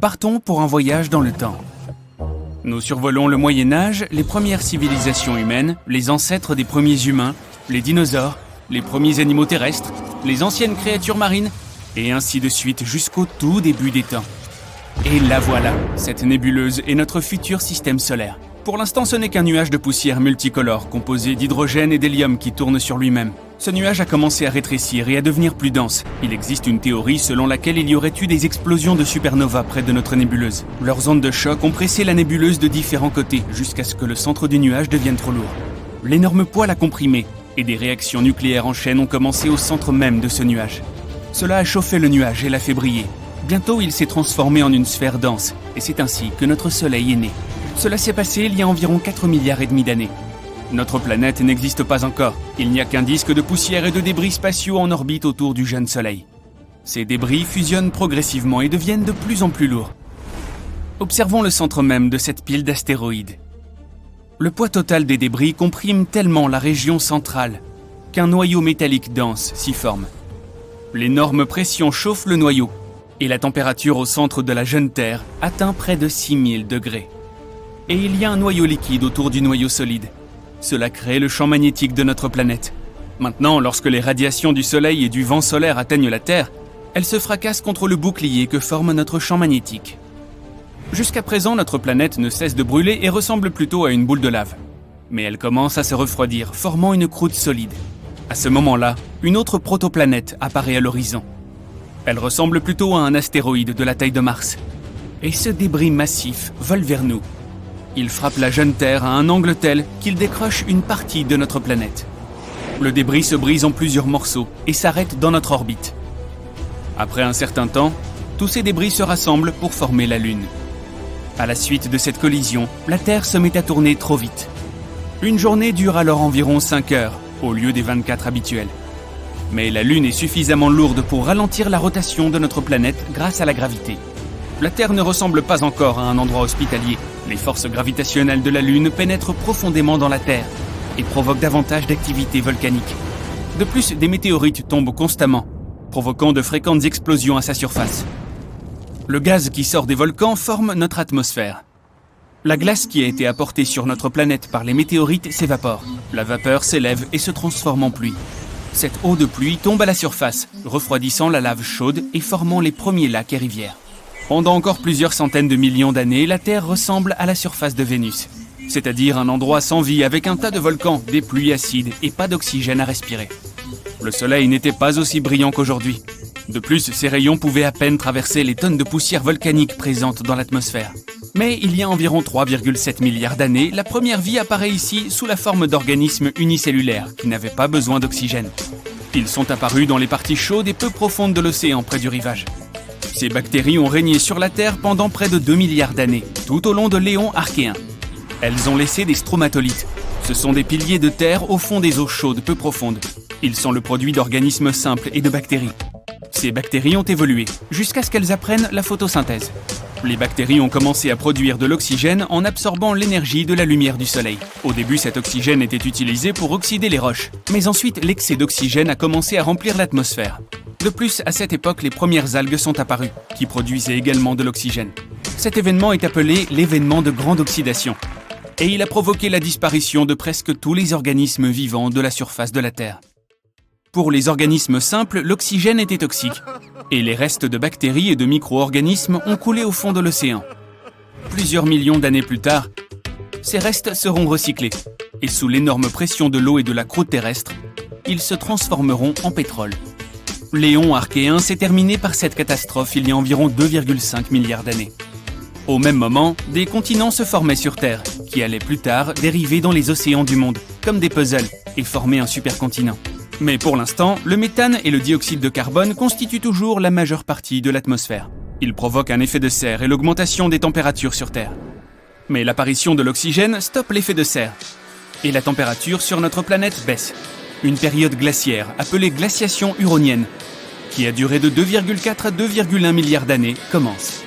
partons pour un voyage dans le temps. Nous survolons le Moyen-Âge, les premières civilisations humaines, les ancêtres des premiers humains, les dinosaures, les premiers animaux terrestres, les anciennes créatures marines, et ainsi de suite jusqu'au tout début des temps. Et la voilà, cette nébuleuse est notre futur système solaire. Pour l'instant, ce n'est qu'un nuage de poussière multicolore, composé d'hydrogène et d'hélium qui tourne sur lui-même. Ce nuage a commencé à rétrécir et à devenir plus dense. Il existe une théorie selon laquelle il y aurait eu des explosions de supernovas près de notre nébuleuse. Leurs ondes de choc ont pressé la nébuleuse de différents côtés, jusqu'à ce que le centre du nuage devienne trop lourd. L'énorme poids l'a comprimé, et des réactions nucléaires en chaîne ont commencé au centre même de ce nuage. Cela a chauffé le nuage et l'a fait briller. Bientôt, il s'est transformé en une sphère dense, et c'est ainsi que notre Soleil est né. Cela s'est passé il y a environ 4,5 milliards d'années. Notre planète n'existe pas encore. Il n'y a qu'un disque de poussière et de débris spatiaux en orbite autour du jeune Soleil. Ces débris fusionnent progressivement et deviennent de plus en plus lourds. Observons le centre même de cette pile d'astéroïdes. Le poids total des débris comprime tellement la région centrale qu'un noyau métallique dense s'y forme. L'énorme pression chauffe le noyau et la température au centre de la jeune Terre atteint près de 6000 degrés. Et il y a un noyau liquide autour du noyau solide. Cela crée le champ magnétique de notre planète. Maintenant, lorsque les radiations du Soleil et du vent solaire atteignent la Terre, elles se fracassent contre le bouclier que forme notre champ magnétique. Jusqu'à présent, notre planète ne cesse de brûler et ressemble plutôt à une boule de lave. Mais elle commence à se refroidir, formant une croûte solide. À ce moment-là, une autre protoplanète apparaît à l'horizon. Elle ressemble plutôt à un astéroïde de la taille de Mars. Et ce débris massif vole vers nous. Il frappe la jeune Terre à un angle tel qu'il décroche une partie de notre planète. Le débris se brise en plusieurs morceaux et s'arrête dans notre orbite. Après un certain temps, tous ces débris se rassemblent pour former la Lune. À la suite de cette collision, la Terre se met à tourner trop vite. Une journée dure alors environ 5 heures, au lieu des 24 habituelles. Mais la Lune est suffisamment lourde pour ralentir la rotation de notre planète grâce à la gravité. La Terre ne ressemble pas encore à un endroit hospitalier. Les forces gravitationnelles de la Lune pénètrent profondément dans la Terre et provoquent davantage d'activité volcanique. De plus, des météorites tombent constamment, provoquant de fréquentes explosions à sa surface. Le gaz qui sort des volcans forme notre atmosphère. La glace qui a été apportée sur notre planète par les météorites s'évapore. La vapeur s'élève et se transforme en pluie. Cette eau de pluie tombe à la surface, refroidissant la lave chaude et formant les premiers lacs et rivières. Pendant encore plusieurs centaines de millions d'années, la Terre ressemble à la surface de Vénus, c'est-à-dire un endroit sans vie avec un tas de volcans, des pluies acides et pas d'oxygène à respirer. Le Soleil n'était pas aussi brillant qu'aujourd'hui. De plus, ses rayons pouvaient à peine traverser les tonnes de poussière volcanique présentes dans l'atmosphère. Mais il y a environ 3,7 milliards d'années, la première vie apparaît ici sous la forme d'organismes unicellulaires qui n'avaient pas besoin d'oxygène. Ils sont apparus dans les parties chaudes et peu profondes de l'océan près du rivage. Ces bactéries ont régné sur la Terre pendant près de 2 milliards d'années, tout au long de l'éon archéen. Elles ont laissé des stromatolites. Ce sont des piliers de terre au fond des eaux chaudes peu profondes. Ils sont le produit d'organismes simples et de bactéries. Ces bactéries ont évolué, jusqu'à ce qu'elles apprennent la photosynthèse. Les bactéries ont commencé à produire de l'oxygène en absorbant l'énergie de la lumière du Soleil. Au début, cet oxygène était utilisé pour oxyder les roches. Mais ensuite, l'excès d'oxygène a commencé à remplir l'atmosphère. De plus, à cette époque, les premières algues sont apparues, qui produisaient également de l'oxygène. Cet événement est appelé l'événement de grande oxydation. Et il a provoqué la disparition de presque tous les organismes vivants de la surface de la Terre. Pour les organismes simples, l'oxygène était toxique, et les restes de bactéries et de micro-organismes ont coulé au fond de l'océan. Plusieurs millions d'années plus tard, ces restes seront recyclés, et sous l'énorme pression de l'eau et de la croûte terrestre, ils se transformeront en pétrole. L'éon archéen s'est terminé par cette catastrophe il y a environ 2,5 milliards d'années. Au même moment, des continents se formaient sur Terre, qui allaient plus tard dériver dans les océans du monde, comme des puzzles, et former un supercontinent. Mais pour l'instant, le méthane et le dioxyde de carbone constituent toujours la majeure partie de l'atmosphère. Ils provoquent un effet de serre et l'augmentation des températures sur Terre. Mais l'apparition de l'oxygène stoppe l'effet de serre, et la température sur notre planète baisse. Une période glaciaire, appelée glaciation huronienne, qui a duré de 2,4 à 2,1 milliards d'années, commence.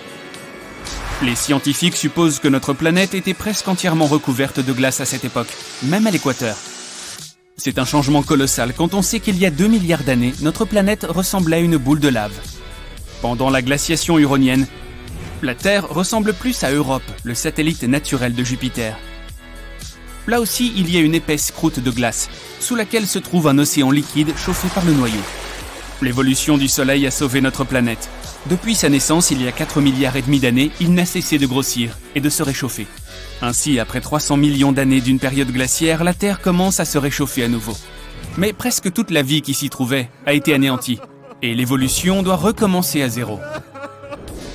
Les scientifiques supposent que notre planète était presque entièrement recouverte de glace à cette époque, même à l'équateur. C'est un changement colossal quand on sait qu'il y a 2 milliards d'années, notre planète ressemblait à une boule de lave. Pendant la glaciation huronienne, La Terre ressemble plus à Europe, le satellite naturel de Jupiter. Là aussi, il y a une épaisse croûte de glace, sous laquelle se trouve un océan liquide chauffé par le noyau. L'évolution du Soleil a sauvé notre planète. Depuis sa naissance, il y a 4,5 milliards d'années, il n'a cessé de grossir et de se réchauffer. Ainsi, après 300 millions d'années d'une période glaciaire, la Terre commence à se réchauffer à nouveau. Mais presque toute la vie qui s'y trouvait a été anéantie, et l'évolution doit recommencer à zéro.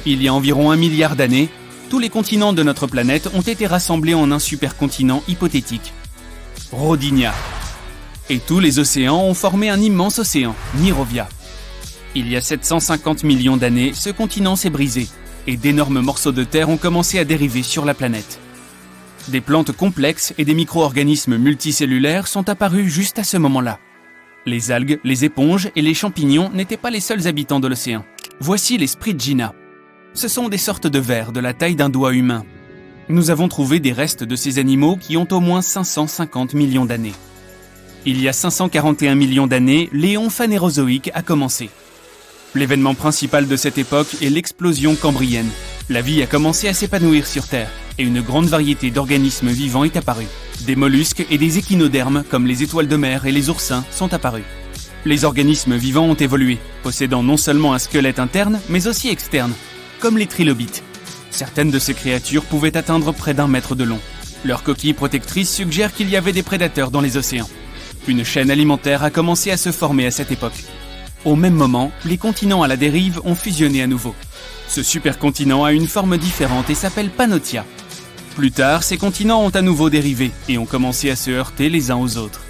Il y a environ 1 milliard d'années, tous les continents de notre planète ont été rassemblés en un supercontinent hypothétique, Rodinia. Et tous les océans ont formé un immense océan, Mirovia. Il y a 750 millions d'années, ce continent s'est brisé, et d'énormes morceaux de terre ont commencé à dériver sur la planète. Des plantes complexes et des micro-organismes multicellulaires sont apparus juste à ce moment-là. Les algues, les éponges et les champignons n'étaient pas les seuls habitants de l'océan. Voici les Spriggina. Ce sont des sortes de vers de la taille d'un doigt humain. Nous avons trouvé des restes de ces animaux qui ont au moins 550 millions d'années. Il y a 541 millions d'années, l'éon phanérozoïque a commencé. L'événement principal de cette époque est l'explosion cambrienne. La vie a commencé à s'épanouir sur Terre, et une grande variété d'organismes vivants est apparue. Des mollusques et des échinodermes, comme les étoiles de mer et les oursins, sont apparus. Les organismes vivants ont évolué, possédant non seulement un squelette interne, mais aussi externe, comme les trilobites. Certaines de ces créatures pouvaient atteindre près d'1 mètre de long. Leur coquille protectrice suggère qu'il y avait des prédateurs dans les océans. Une chaîne alimentaire a commencé à se former à cette époque. Au même moment, les continents à la dérive ont fusionné à nouveau. Ce supercontinent a une forme différente et s'appelle Pannotia. Plus tard, ces continents ont à nouveau dérivé et ont commencé à se heurter les uns aux autres.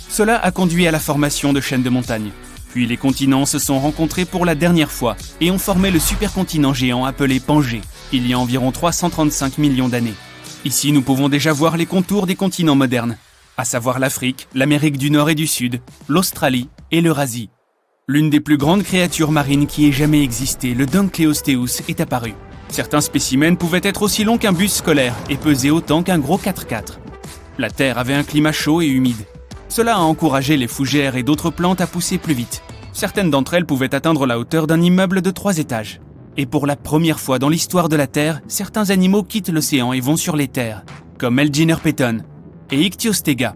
Cela a conduit à la formation de chaînes de montagnes. Puis les continents se sont rencontrés pour la dernière fois et ont formé le supercontinent géant appelé Pangée, il y a environ 335 millions d'années. Ici, nous pouvons déjà voir les contours des continents modernes, à savoir l'Afrique, l'Amérique du Nord et du Sud, l'Australie et l'Eurasie. L'une des plus grandes créatures marines qui ait jamais existé, le Dunkleosteus, est apparue. Certains spécimens pouvaient être aussi longs qu'un bus scolaire et peser autant qu'un gros 4x4. La Terre avait un climat chaud et humide. Cela a encouragé les fougères et d'autres plantes à pousser plus vite. Certaines d'entre elles pouvaient atteindre la hauteur d'un immeuble de 3 étages. Et pour la première fois dans l'histoire de la Terre, certains animaux quittent l'océan et vont sur les terres, comme Elginerpeton et Ichthyostega.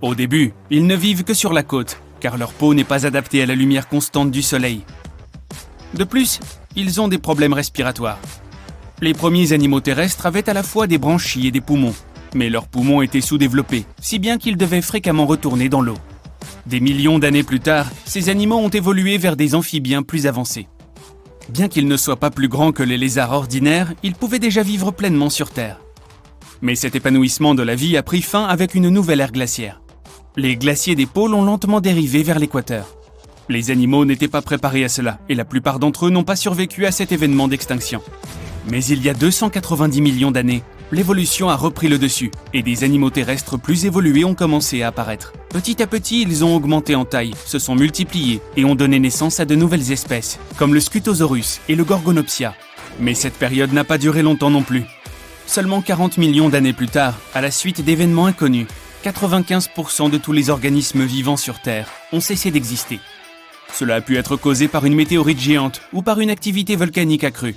Au début, ils ne vivent que sur la côte, car leur peau n'est pas adaptée à la lumière constante du soleil. De plus, ils ont des problèmes respiratoires. Les premiers animaux terrestres avaient à la fois des branchies et des poumons, mais leurs poumons étaient sous-développés, si bien qu'ils devaient fréquemment retourner dans l'eau. Des millions d'années plus tard, ces animaux ont évolué vers des amphibiens plus avancés. Bien qu'ils ne soient pas plus grands que les lézards ordinaires, ils pouvaient déjà vivre pleinement sur Terre. Mais cet épanouissement de la vie a pris fin avec une nouvelle ère glaciaire. Les glaciers des pôles ont lentement dérivé vers l'équateur. Les animaux n'étaient pas préparés à cela, et la plupart d'entre eux n'ont pas survécu à cet événement d'extinction. Mais il y a 290 millions d'années, l'évolution a repris le dessus, et des animaux terrestres plus évolués ont commencé à apparaître. Petit à petit, ils ont augmenté en taille, se sont multipliés, et ont donné naissance à de nouvelles espèces, comme le Scutosaurus et le Gorgonopsia. Mais cette période n'a pas duré longtemps non plus. Seulement 40 millions d'années plus tard, à la suite d'événements inconnus, 95% de tous les organismes vivants sur Terre ont cessé d'exister. Cela a pu être causé par une météorite géante ou par une activité volcanique accrue.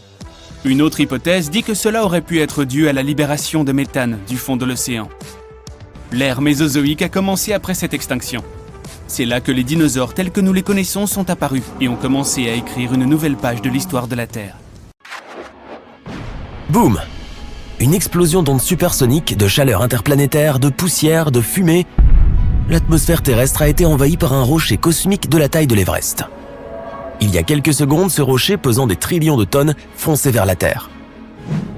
Une autre hypothèse dit que cela aurait pu être dû à la libération de méthane du fond de l'océan. L'ère mésozoïque a commencé après cette extinction. C'est là que les dinosaures tels que nous les connaissons sont apparus et ont commencé à écrire une nouvelle page de l'histoire de la Terre. Boum! Une explosion d'ondes supersoniques, de chaleur interplanétaire, de poussière, de fumée. L'atmosphère terrestre a été envahie par un rocher cosmique de la taille de l'Everest. Il y a quelques secondes, ce rocher pesant des trillions de tonnes fonçait vers la Terre.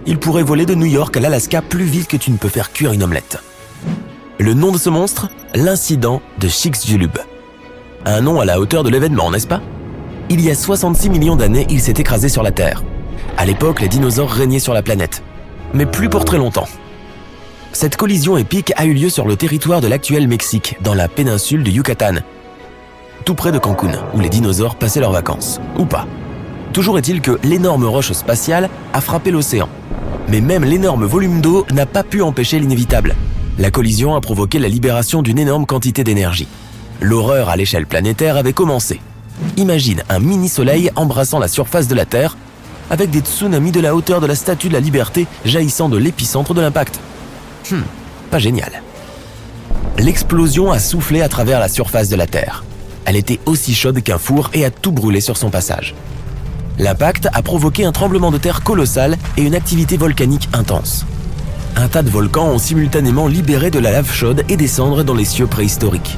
Il pourrait voler de New York à l'Alaska plus vite que tu ne peux faire cuire une omelette. Le nom de ce monstre? L'incident de Chicxulub. Un nom à la hauteur de l'événement, n'est-ce pas? Il y a 66 millions d'années, il s'est écrasé sur la Terre. À l'époque, les dinosaures régnaient sur la planète. Mais plus pour très longtemps. Cette collision épique a eu lieu sur le territoire de l'actuel Mexique, dans la péninsule du Yucatan, tout près de Cancun, où les dinosaures passaient leurs vacances. Ou pas. Toujours est-il que l'énorme roche spatiale a frappé l'océan. Mais même l'énorme volume d'eau n'a pas pu empêcher l'inévitable. La collision a provoqué la libération d'une énorme quantité d'énergie. L'horreur à l'échelle planétaire avait commencé. Imagine un mini-soleil embrassant la surface de la Terre, avec des tsunamis de la hauteur de la Statue de la Liberté jaillissant de l'épicentre de l'impact. Pas génial. L'explosion a soufflé à travers la surface de la Terre. Elle était aussi chaude qu'un four et a tout brûlé sur son passage. L'impact a provoqué un tremblement de terre colossal et une activité volcanique intense. Un tas de volcans ont simultanément libéré de la lave chaude et des cendres dans les cieux préhistoriques.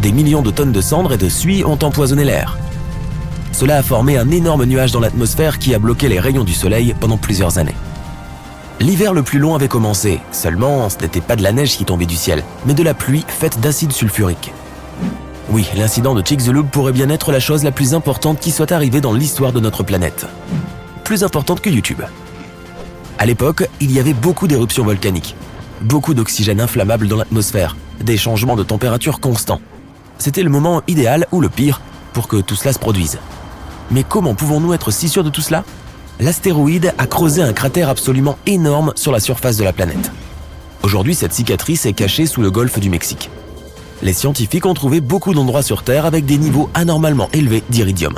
Des millions de tonnes de cendres et de suie ont empoisonné l'air. Cela a formé un énorme nuage dans l'atmosphère qui a bloqué les rayons du soleil pendant plusieurs années. L'hiver le plus long avait commencé, seulement ce n'était pas de la neige qui tombait du ciel, mais de la pluie faite d'acide sulfurique. Oui, l'incident de Chicxulub pourrait bien être la chose la plus importante qui soit arrivée dans l'histoire de notre planète. Plus importante que YouTube. À l'époque, il y avait beaucoup d'éruptions volcaniques, beaucoup d'oxygène inflammable dans l'atmosphère, des changements de température constants. C'était le moment idéal, ou le pire, pour que tout cela se produise. Mais comment pouvons-nous être si sûrs de tout cela ? L'astéroïde a creusé un cratère absolument énorme sur la surface de la planète. Aujourd'hui, cette cicatrice est cachée sous le golfe du Mexique. Les scientifiques ont trouvé beaucoup d'endroits sur Terre avec des niveaux anormalement élevés d'iridium.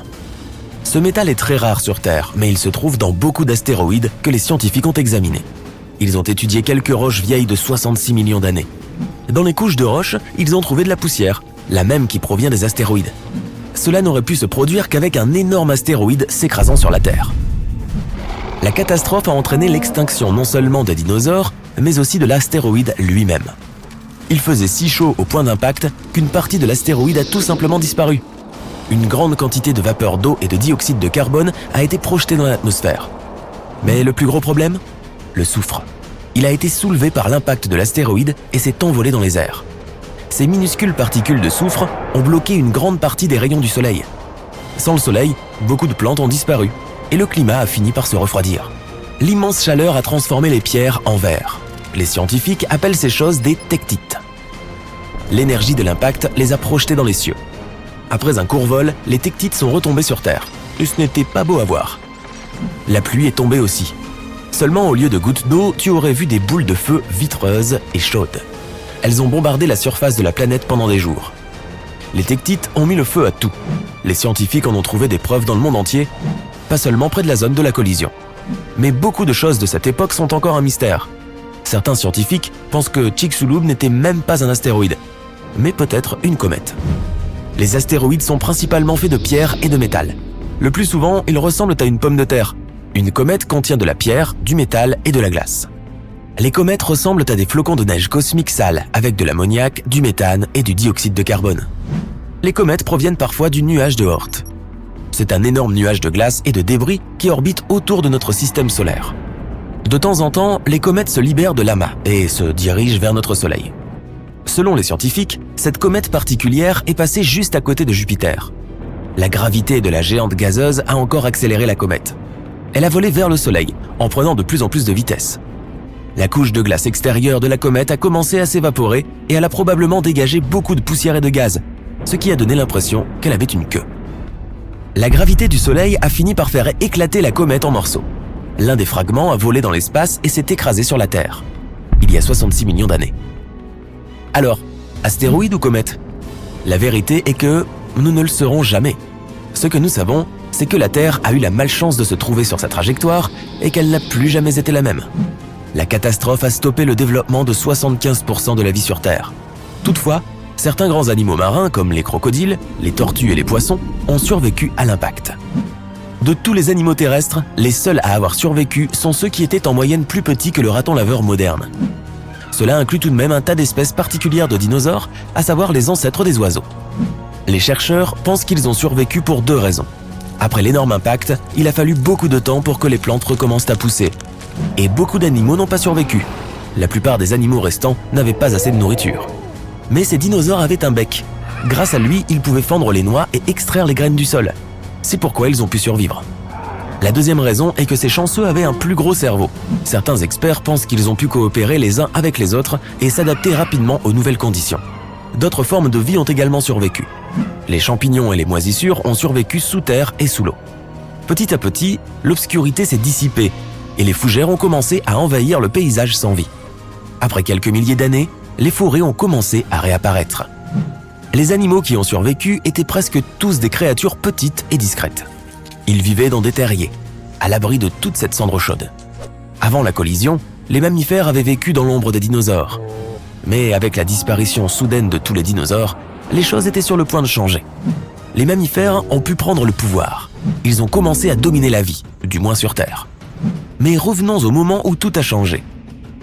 Ce métal est très rare sur Terre, mais il se trouve dans beaucoup d'astéroïdes que les scientifiques ont examinés. Ils ont étudié quelques roches vieilles de 66 millions d'années. Dans les couches de roches, ils ont trouvé de la poussière, la même qui provient des astéroïdes. Cela n'aurait pu se produire qu'avec un énorme astéroïde s'écrasant sur la Terre. La catastrophe a entraîné l'extinction non seulement des dinosaures, mais aussi de l'astéroïde lui-même. Il faisait si chaud au point d'impact qu'une partie de l'astéroïde a tout simplement disparu. Une grande quantité de vapeur d'eau et de dioxyde de carbone a été projetée dans l'atmosphère. Mais le plus gros problème ? Le soufre. Il a été soulevé par l'impact de l'astéroïde et s'est envolé dans les airs. Ces minuscules particules de soufre ont bloqué une grande partie des rayons du soleil. Sans le soleil, beaucoup de plantes ont disparu et le climat a fini par se refroidir. L'immense chaleur a transformé les pierres en verre. Les scientifiques appellent ces choses des tectites. L'énergie de l'impact les a projetées dans les cieux. Après un court vol, les tectites sont retombées sur Terre. Et ce n'était pas beau à voir. La pluie est tombée aussi. Seulement au lieu de gouttes d'eau, tu aurais vu des boules de feu vitreuses et chaudes. Elles ont bombardé la surface de la planète pendant des jours. Les tectites ont mis le feu à tout. Les scientifiques en ont trouvé des preuves dans le monde entier, pas seulement près de la zone de la collision. Mais beaucoup de choses de cette époque sont encore un mystère. Certains scientifiques pensent que Chicxulub n'était même pas un astéroïde, mais peut-être une comète. Les astéroïdes sont principalement faits de pierre et de métal. Le plus souvent, ils ressemblent à une pomme de terre. Une comète contient de la pierre, du métal et de la glace. Les comètes ressemblent à des flocons de neige cosmiques sales avec de l'ammoniac, du méthane et du dioxyde de carbone. Les comètes proviennent parfois du nuage de Oort. C'est un énorme nuage de glace et de débris qui orbite autour de notre système solaire. De temps en temps, les comètes se libèrent de l'amas et se dirigent vers notre Soleil. Selon les scientifiques, cette comète particulière est passée juste à côté de Jupiter. La gravité de la géante gazeuse a encore accéléré la comète. Elle a volé vers le Soleil, en prenant de plus en plus de vitesse. La couche de glace extérieure de la comète a commencé à s'évaporer et elle a probablement dégagé beaucoup de poussière et de gaz, ce qui a donné l'impression qu'elle avait une queue. La gravité du Soleil a fini par faire éclater la comète en morceaux. L'un des fragments a volé dans l'espace et s'est écrasé sur la Terre, il y a 66 millions d'années. Alors, astéroïde ou comète ? La vérité est que nous ne le saurons jamais. Ce que nous savons, c'est que la Terre a eu la malchance de se trouver sur sa trajectoire et qu'elle n'a plus jamais été la même. La catastrophe a stoppé le développement de 75% de la vie sur Terre. Toutefois, certains grands animaux marins comme les crocodiles, les tortues et les poissons ont survécu à l'impact. De tous les animaux terrestres, les seuls à avoir survécu sont ceux qui étaient en moyenne plus petits que le raton laveur moderne. Cela inclut tout de même un tas d'espèces particulières de dinosaures, à savoir les ancêtres des oiseaux. Les chercheurs pensent qu'ils ont survécu pour deux raisons. Après l'énorme impact, il a fallu beaucoup de temps pour que les plantes recommencent à pousser. Et beaucoup d'animaux n'ont pas survécu. La plupart des animaux restants n'avaient pas assez de nourriture. Mais ces dinosaures avaient un bec. Grâce à lui, ils pouvaient fendre les noix et extraire les graines du sol. C'est pourquoi ils ont pu survivre. La deuxième raison est que ces chanceux avaient un plus gros cerveau. Certains experts pensent qu'ils ont pu coopérer les uns avec les autres et s'adapter rapidement aux nouvelles conditions. D'autres formes de vie ont également survécu. Les champignons et les moisissures ont survécu sous terre et sous l'eau. Petit à petit, l'obscurité s'est dissipée et les fougères ont commencé à envahir le paysage sans vie. Après quelques milliers d'années, les forêts ont commencé à réapparaître. Les animaux qui ont survécu étaient presque tous des créatures petites et discrètes. Ils vivaient dans des terriers. à l'abri de toute cette cendre chaude. Avant la collision, les mammifères avaient vécu dans l'ombre des dinosaures. Mais avec la disparition soudaine de tous les dinosaures, les choses étaient sur le point de changer. Les mammifères ont pu prendre le pouvoir. Ils ont commencé à dominer la vie, du moins sur Terre. Mais revenons au moment où tout a changé.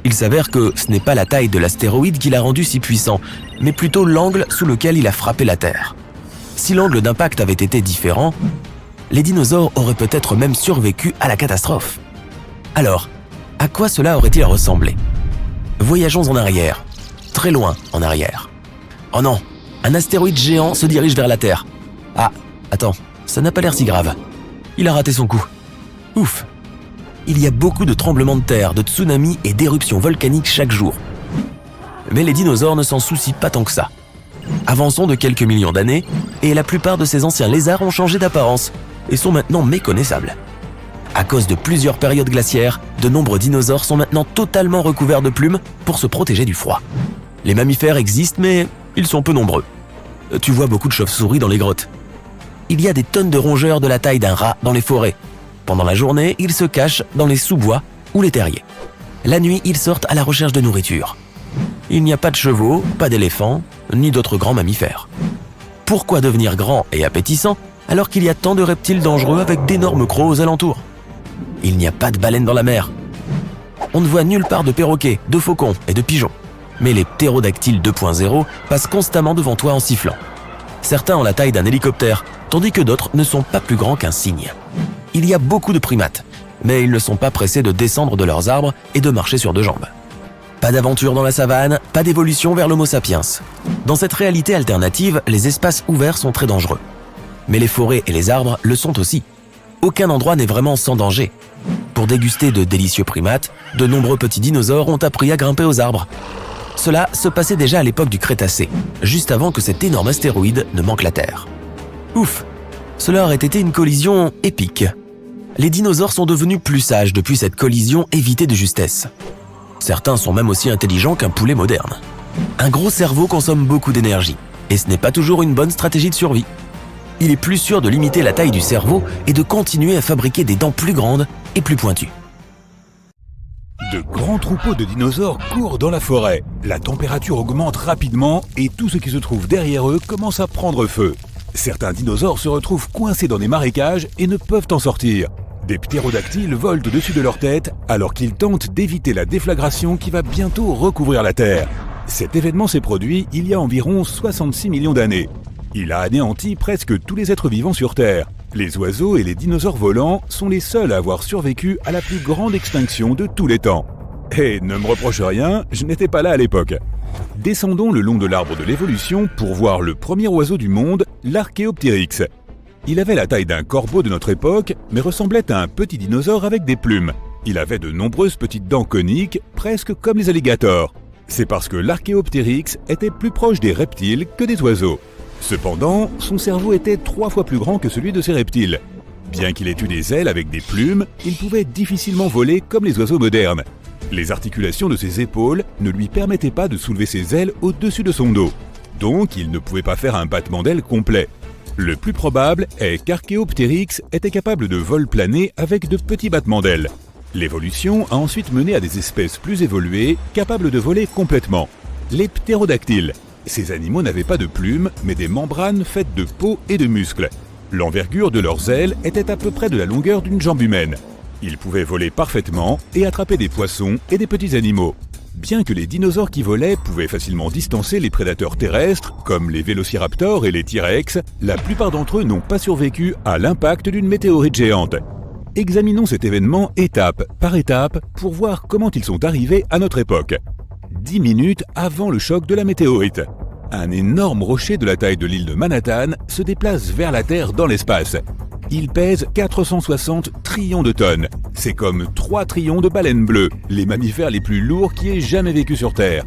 Il s'avère que ce n'est pas la taille de l'astéroïde qui l'a rendu si puissant, mais plutôt l'angle sous lequel il a frappé la Terre. Si l'angle d'impact avait été différent, les dinosaures auraient peut-être même survécu à la catastrophe. Alors, à quoi cela aurait-il ressemblé? Voyageons en arrière, très loin en arrière. Oh non, un astéroïde géant se dirige vers la Terre. Ah, attends, ça n'a pas l'air si grave. Il a raté son coup. Ouf. Il y a beaucoup de tremblements de terre, de tsunamis et d'éruptions volcaniques chaque jour. Mais les dinosaures ne s'en soucient pas tant que ça. Avançons de quelques millions d'années, et la plupart de ces anciens lézards ont changé d'apparence et sont maintenant méconnaissables. À cause de plusieurs périodes glaciaires, de nombreux dinosaures sont maintenant totalement recouverts de plumes pour se protéger du froid. Les mammifères existent, mais ils sont peu nombreux. Tu vois beaucoup de chauves-souris dans les grottes. Il y a des tonnes de rongeurs de la taille d'un rat dans les forêts. Pendant la journée, ils se cachent dans les sous-bois ou les terriers. La nuit, ils sortent à la recherche de nourriture. Il n'y a pas de chevaux, pas d'éléphants, ni d'autres grands mammifères. Pourquoi devenir grand et appétissant alors qu'il y a tant de reptiles dangereux avec d'énormes crocs aux alentours? Il n'y a pas de baleines dans la mer. On ne voit nulle part de perroquets, de faucons et de pigeons. Mais les ptérodactyles 2.0 passent constamment devant toi en sifflant. Certains ont la taille d'un hélicoptère, tandis que d'autres ne sont pas plus grands qu'un cygne. Il y a beaucoup de primates, mais ils ne sont pas pressés de descendre de leurs arbres et de marcher sur deux jambes. Pas d'aventure dans la savane, pas d'évolution vers l'Homo sapiens. Dans cette réalité alternative, les espaces ouverts sont très dangereux. Mais les forêts et les arbres le sont aussi. Aucun endroit n'est vraiment sans danger. Pour déguster de délicieux primates, de nombreux petits dinosaures ont appris à grimper aux arbres. Cela se passait déjà à l'époque du Crétacé, juste avant que cet énorme astéroïde ne manque la Terre. Ouf, cela aurait été une collision épique. Les dinosaures sont devenus plus sages depuis cette collision évitée de justesse. Certains sont même aussi intelligents qu'un poulet moderne. Un gros cerveau consomme beaucoup d'énergie, et ce n'est pas toujours une bonne stratégie de survie. Il est plus sûr de limiter la taille du cerveau et de continuer à fabriquer des dents plus grandes et plus pointues. De grands troupeaux de dinosaures courent dans la forêt. La température augmente rapidement et tout ce qui se trouve derrière eux commence à prendre feu. Certains dinosaures se retrouvent coincés dans des marécages et ne peuvent en sortir. Des ptérodactyles volent au-dessus de leur tête alors qu'ils tentent d'éviter la déflagration qui va bientôt recouvrir la Terre. Cet événement s'est produit il y a environ 66 millions d'années. Il a anéanti presque tous les êtres vivants sur Terre. Les oiseaux et les dinosaures volants sont les seuls à avoir survécu à la plus grande extinction de tous les temps. Et ne me reproche rien, je n'étais pas là à l'époque. Descendons le long de l'arbre de l'évolution pour voir le premier oiseau du monde, l'Archéoptérix. Il avait la taille d'un corbeau de notre époque, mais ressemblait à un petit dinosaure avec des plumes. Il avait de nombreuses petites dents coniques, presque comme les alligators. C'est parce que l'Archéoptérix était plus proche des reptiles que des oiseaux. Cependant, son cerveau était 3 fois plus grand que celui de ces reptiles. Bien qu'il ait eu des ailes avec des plumes, il pouvait difficilement voler comme les oiseaux modernes. Les articulations de ses épaules ne lui permettaient pas de soulever ses ailes au-dessus de son dos. Donc, il ne pouvait pas faire un battement d'ailes complet. Le plus probable est qu'Archéoptérix était capable de vol plané avec de petits battements d'ailes. L'évolution a ensuite mené à des espèces plus évoluées, capables de voler complètement. Les ptérodactyles. Ces animaux n'avaient pas de plumes, mais des membranes faites de peau et de muscles. L'envergure de leurs ailes était à peu près de la longueur d'une jambe humaine. Ils pouvaient voler parfaitement et attraper des poissons et des petits animaux. Bien que les dinosaures qui volaient pouvaient facilement distancer les prédateurs terrestres, comme les vélociraptors et les T-Rex, la plupart d'entre eux n'ont pas survécu à l'impact d'une météorite géante. Examinons cet événement étape par étape pour voir comment ils sont arrivés à notre époque. 10 minutes avant le choc de la météorite. Un énorme rocher de la taille de l'île de Manhattan se déplace vers la Terre dans l'espace. Il pèse 460 trillions de tonnes. C'est comme 3 trillions de baleines bleues, les mammifères les plus lourds qui aient jamais vécu sur Terre.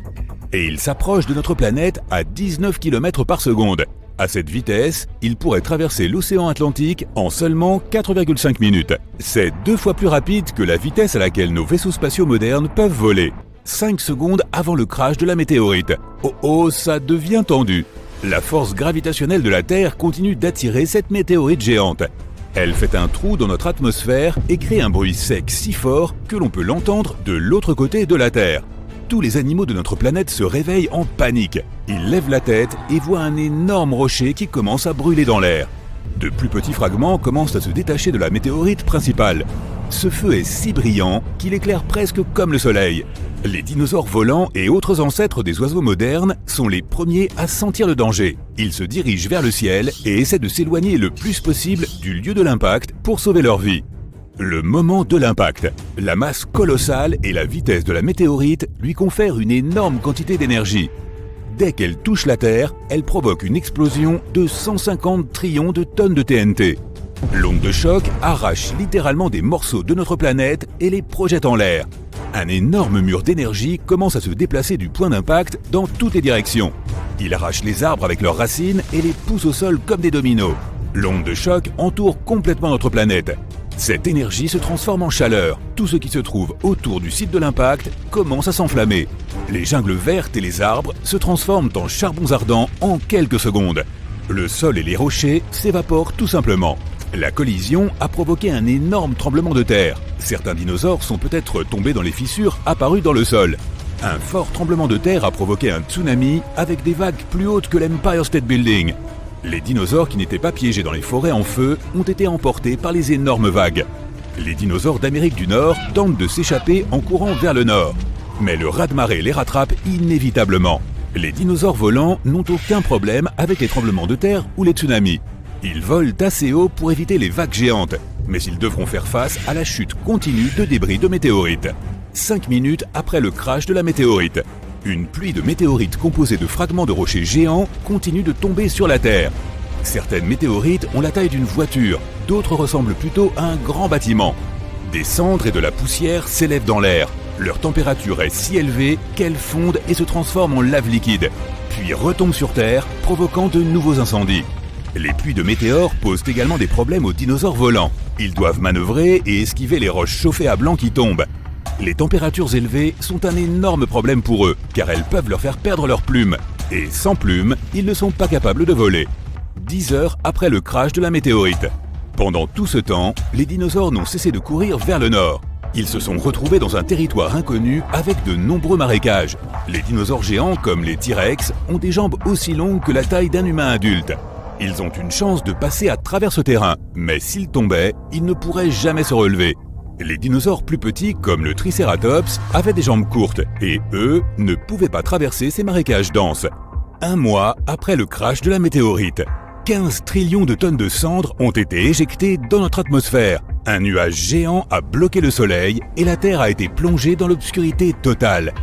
Et il s'approche de notre planète à 19 km par seconde. À cette vitesse, il pourrait traverser l'océan Atlantique en seulement 4,5 minutes. C'est 2 fois plus rapide que la vitesse à laquelle nos vaisseaux spatiaux modernes peuvent voler. 5 secondes avant le crash de la météorite. Oh, ça devient tendu. La force gravitationnelle de la Terre continue d'attirer cette météorite géante. Elle fait un trou dans notre atmosphère et crée un bruit sec si fort que l'on peut l'entendre de l'autre côté de la Terre. Tous les animaux de notre planète se réveillent en panique. Ils lèvent la tête et voient un énorme rocher qui commence à brûler dans l'air. De plus petits fragments commencent à se détacher de la météorite principale. Ce feu est si brillant qu'il éclaire presque comme le soleil. Les dinosaures volants et autres ancêtres des oiseaux modernes sont les premiers à sentir le danger. Ils se dirigent vers le ciel et essaient de s'éloigner le plus possible du lieu de l'impact pour sauver leur vie. Le moment de l'impact. La masse colossale et la vitesse de la météorite lui confèrent une énorme quantité d'énergie. Dès qu'elle touche la Terre, elle provoque une explosion de 150 trillions de tonnes de TNT. L'onde de choc arrache littéralement des morceaux de notre planète et les projette en l'air. Un énorme mur d'énergie commence à se déplacer du point d'impact dans toutes les directions. Il arrache les arbres avec leurs racines et les pousse au sol comme des dominos. L'onde de choc entoure complètement notre planète. Cette énergie se transforme en chaleur. Tout ce qui se trouve autour du site de l'impact commence à s'enflammer. Les jungles vertes et les arbres se transforment en charbons ardents en quelques secondes. Le sol et les rochers s'évaporent tout simplement. La collision a provoqué un énorme tremblement de terre. Certains dinosaures sont peut-être tombés dans les fissures apparues dans le sol. Un fort tremblement de terre a provoqué un tsunami avec des vagues plus hautes que l'Empire State Building. Les dinosaures qui n'étaient pas piégés dans les forêts en feu ont été emportés par les énormes vagues. Les dinosaures d'Amérique du Nord tentent de s'échapper en courant vers le nord. Mais le raz-de-marée les rattrape inévitablement. Les dinosaures volants n'ont aucun problème avec les tremblements de terre ou les tsunamis. Ils volent assez haut pour éviter les vagues géantes, mais ils devront faire face à la chute continue de débris de météorites. 5 minutes après le crash de la météorite, une pluie de météorites composée de fragments de rochers géants continue de tomber sur la Terre. Certaines météorites ont la taille d'une voiture, d'autres ressemblent plutôt à un grand bâtiment. Des cendres et de la poussière s'élèvent dans l'air. Leur température est si élevée qu'elles fondent et se transforment en lave liquide, puis retombent sur Terre, provoquant de nouveaux incendies. Les pluies de météores posent également des problèmes aux dinosaures volants. Ils doivent manœuvrer et esquiver les roches chauffées à blanc qui tombent. Les températures élevées sont un énorme problème pour eux, car elles peuvent leur faire perdre leurs plumes. Et sans plumes, ils ne sont pas capables de voler. 10 heures après le crash de la météorite. Pendant tout ce temps, les dinosaures n'ont cessé de courir vers le nord. Ils se sont retrouvés dans un territoire inconnu avec de nombreux marécages. Les dinosaures géants, comme les T-Rex, ont des jambes aussi longues que la taille d'un humain adulte. Ils ont une chance de passer à travers ce terrain, mais s'ils tombaient, ils ne pourraient jamais se relever. Les dinosaures plus petits, comme le Triceratops, avaient des jambes courtes, et eux ne pouvaient pas traverser ces marécages denses. 1 mois après le crash de la météorite, 15 trillions de tonnes de cendres ont été éjectées dans notre atmosphère. Un nuage géant a bloqué le soleil et la Terre a été plongée dans l'obscurité totale.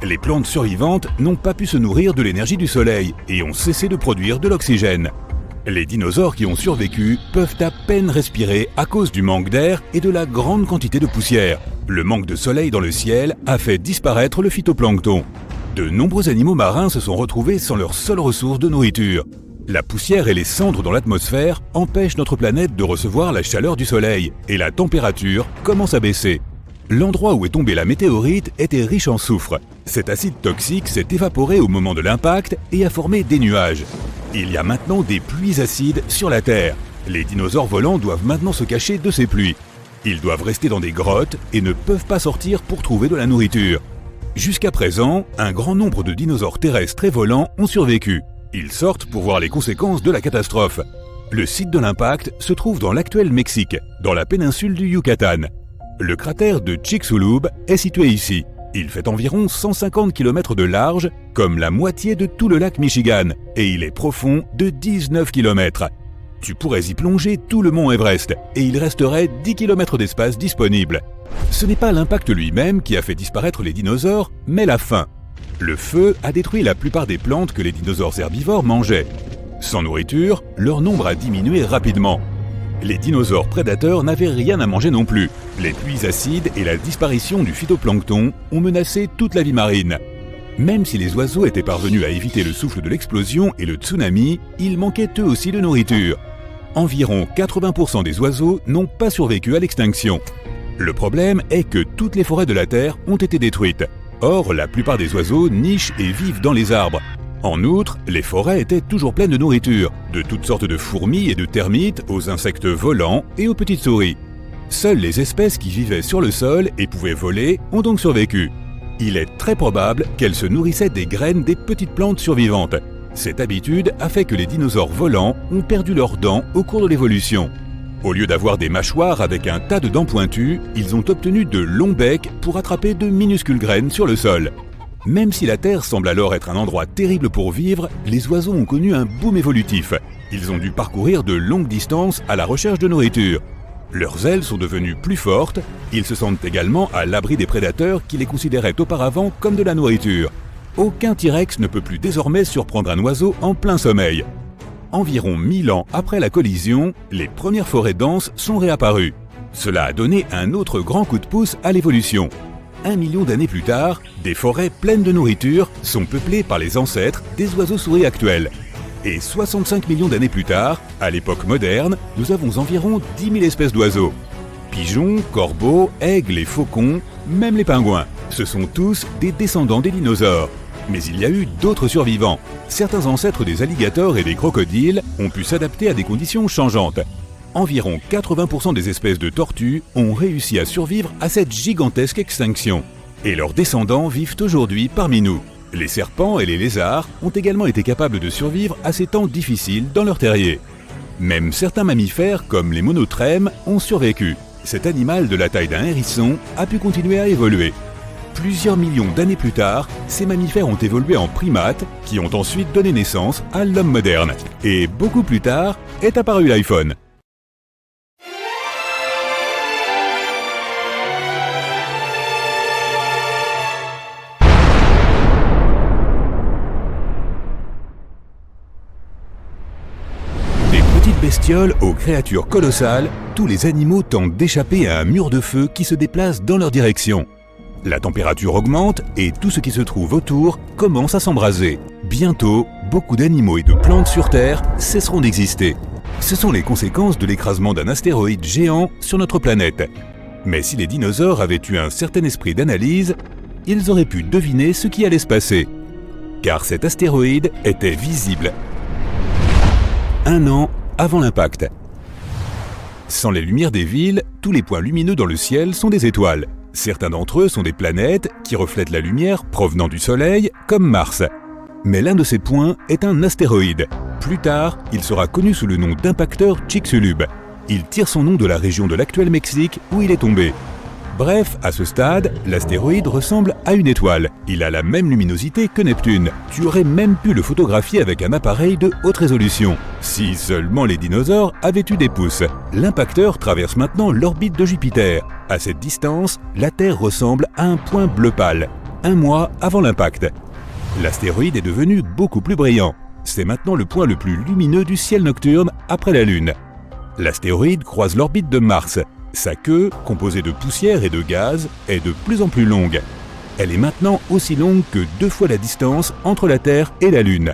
Les plantes survivantes n'ont pas pu se nourrir de l'énergie du soleil et ont cessé de produire de l'oxygène. Les dinosaures qui ont survécu peuvent à peine respirer à cause du manque d'air et de la grande quantité de poussière. Le manque de soleil dans le ciel a fait disparaître le phytoplancton. De nombreux animaux marins se sont retrouvés sans leur seule ressource de nourriture. La poussière et les cendres dans l'atmosphère empêchent notre planète de recevoir la chaleur du soleil et la température commence à baisser. L'endroit où est tombée la météorite était riche en soufre. Cet acide toxique s'est évaporé au moment de l'impact et a formé des nuages. Il y a maintenant des pluies acides sur la Terre. Les dinosaures volants doivent maintenant se cacher de ces pluies. Ils doivent rester dans des grottes et ne peuvent pas sortir pour trouver de la nourriture. Jusqu'à présent, un grand nombre de dinosaures terrestres et volants ont survécu. Ils sortent pour voir les conséquences de la catastrophe. Le site de l'impact se trouve dans l'actuel Mexique, dans la péninsule du Yucatan. Le cratère de Chicxulub est situé ici. Il fait environ 150 km de large, comme la moitié de tout le lac Michigan, et il est profond de 19 km. Tu pourrais y plonger tout le mont Everest, et il resterait 10 km d'espace disponible. Ce n'est pas l'impact lui-même qui a fait disparaître les dinosaures, mais la faim. Le feu a détruit la plupart des plantes que les dinosaures herbivores mangeaient. Sans nourriture, leur nombre a diminué rapidement. Les dinosaures prédateurs n'avaient rien à manger non plus. Les pluies acides et la disparition du phytoplancton ont menacé toute la vie marine. Même si les oiseaux étaient parvenus à éviter le souffle de l'explosion et le tsunami, ils manquaient eux aussi de nourriture. Environ 80% des oiseaux n'ont pas survécu à l'extinction. Le problème est que toutes les forêts de la Terre ont été détruites. Or, la plupart des oiseaux nichent et vivent dans les arbres. En outre, les forêts étaient toujours pleines de nourriture, de toutes sortes de fourmis et de termites, aux insectes volants et aux petites souris. Seules les espèces qui vivaient sur le sol et pouvaient voler ont donc survécu. Il est très probable qu'elles se nourrissaient des graines des petites plantes survivantes. Cette habitude a fait que les dinosaures volants ont perdu leurs dents au cours de l'évolution. Au lieu d'avoir des mâchoires avec un tas de dents pointues, ils ont obtenu de longs becs pour attraper de minuscules graines sur le sol. Même si la Terre semble alors être un endroit terrible pour vivre, les oiseaux ont connu un boom évolutif. Ils ont dû parcourir de longues distances à la recherche de nourriture. Leurs ailes sont devenues plus fortes, ils se sentent également à l'abri des prédateurs qui les considéraient auparavant comme de la nourriture. Aucun T-Rex ne peut plus désormais surprendre un oiseau en plein sommeil. Environ 1000 ans après la collision, les premières forêts denses sont réapparues. Cela a donné un autre grand coup de pouce à l'évolution. 1 million d'années plus tard, des forêts pleines de nourriture sont peuplées par les ancêtres des oiseaux-souris actuels. Et 65 millions d'années plus tard, à l'époque moderne, nous avons environ 10 000 espèces d'oiseaux. Pigeons, corbeaux, aigles et faucons, même les pingouins, ce sont tous des descendants des dinosaures. Mais il y a eu d'autres survivants. Certains ancêtres des alligators et des crocodiles ont pu s'adapter à des conditions changeantes. Environ 80% des espèces de tortues ont réussi à survivre à cette gigantesque extinction. Et leurs descendants vivent aujourd'hui parmi nous. Les serpents et les lézards ont également été capables de survivre à ces temps difficiles dans leur terrier. Même certains mammifères, comme les monotrèmes, ont survécu. Cet animal de la taille d'un hérisson a pu continuer à évoluer. Plusieurs millions d'années plus tard, ces mammifères ont évolué en primates, qui ont ensuite donné naissance à l'homme moderne. Et beaucoup plus tard, est apparu l'iPhone. Bestioles aux créatures colossales, tous les animaux tentent d'échapper à un mur de feu qui se déplace dans leur direction. La température augmente et tout ce qui se trouve autour commence à s'embraser. Bientôt, beaucoup d'animaux et de plantes sur Terre cesseront d'exister. Ce sont les conséquences de l'écrasement d'un astéroïde géant sur notre planète. Mais si les dinosaures avaient eu un certain esprit d'analyse, ils auraient pu deviner ce qui allait se passer. Car cet astéroïde était visible 1 an avant l'impact. Sans les lumières des villes, tous les points lumineux dans le ciel sont des étoiles. Certains d'entre eux sont des planètes qui reflètent la lumière provenant du Soleil, comme Mars. Mais l'un de ces points est un astéroïde. Plus tard, il sera connu sous le nom d'impacteur Chicxulub. Il tire son nom de la région de l'actuel Mexique où il est tombé. Bref, à ce stade, l'astéroïde ressemble à une étoile. Il a la même luminosité que Neptune. Tu aurais même pu le photographier avec un appareil de haute résolution. Si seulement les dinosaures avaient eu des pouces. L'impacteur traverse maintenant l'orbite de Jupiter. À cette distance, la Terre ressemble à un point bleu pâle. 1 mois avant l'impact. L'astéroïde est devenu beaucoup plus brillant. C'est maintenant le point le plus lumineux du ciel nocturne après la Lune. L'astéroïde croise l'orbite de Mars. Sa queue, composée de poussière et de gaz, est de plus en plus longue. Elle est maintenant aussi longue que 2 fois la distance entre la Terre et la Lune.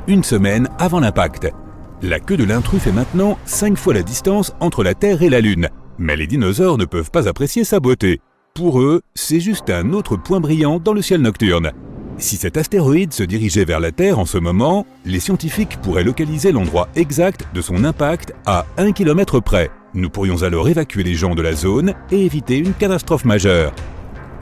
1 semaine avant l'impact. La queue de l'intrus fait maintenant 5 fois la distance entre la Terre et la Lune. Mais les dinosaures ne peuvent pas apprécier sa beauté. Pour eux, c'est juste un autre point brillant dans le ciel nocturne. Si cet astéroïde se dirigeait vers la Terre en ce moment, les scientifiques pourraient localiser l'endroit exact de son impact à 1 km près. Nous pourrions alors évacuer les gens de la zone et éviter une catastrophe majeure.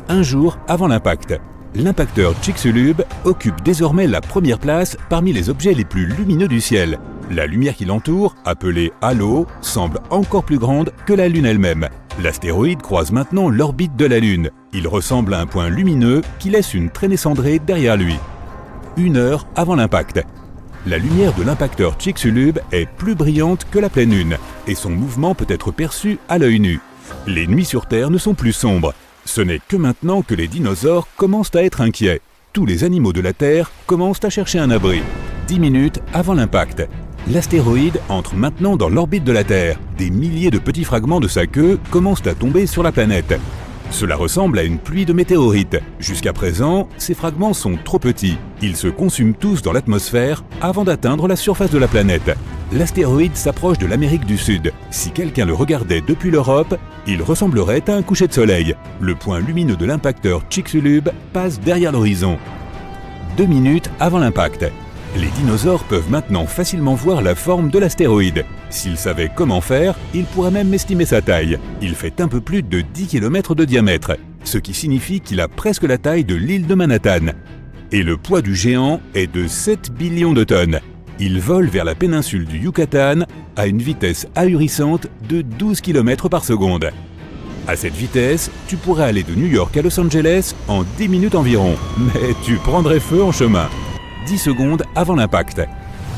1 jour avant l'impact, l'impacteur Chicxulub occupe désormais la première place parmi les objets les plus lumineux du ciel. La lumière qui l'entoure, appelée halo, semble encore plus grande que la Lune elle-même. L'astéroïde croise maintenant l'orbite de la Lune. Il ressemble à un point lumineux qui laisse une traînée cendrée derrière lui. 1 heure avant l'impact. La lumière de l'impacteur Chicxulub est plus brillante que la pleine lune, et son mouvement peut être perçu à l'œil nu. Les nuits sur Terre ne sont plus sombres. Ce n'est que maintenant que les dinosaures commencent à être inquiets. Tous les animaux de la Terre commencent à chercher un abri. 10 minutes avant l'impact. L'astéroïde entre maintenant dans l'orbite de la Terre. Des milliers de petits fragments de sa queue commencent à tomber sur la planète. Cela ressemble à une pluie de météorites. Jusqu'à présent, ces fragments sont trop petits. Ils se consument tous dans l'atmosphère avant d'atteindre la surface de la planète. L'astéroïde s'approche de l'Amérique du Sud. Si quelqu'un le regardait depuis l'Europe, il ressemblerait à un coucher de soleil. Le point lumineux de l'impacteur Chicxulub passe derrière l'horizon. 2 minutes avant l'impact. Les dinosaures peuvent maintenant facilement voir la forme de l'astéroïde. S'ils savaient comment faire, ils pourraient même estimer sa taille. Il fait un peu plus de 10 km de diamètre, ce qui signifie qu'il a presque la taille de l'île de Manhattan. Et le poids du géant est de 7 billions de tonnes. Il vole vers la péninsule du Yucatan à une vitesse ahurissante de 12 km par seconde. À cette vitesse, tu pourrais aller de New York à Los Angeles en 10 minutes environ, mais tu prendrais feu en chemin. 10 secondes avant l'impact.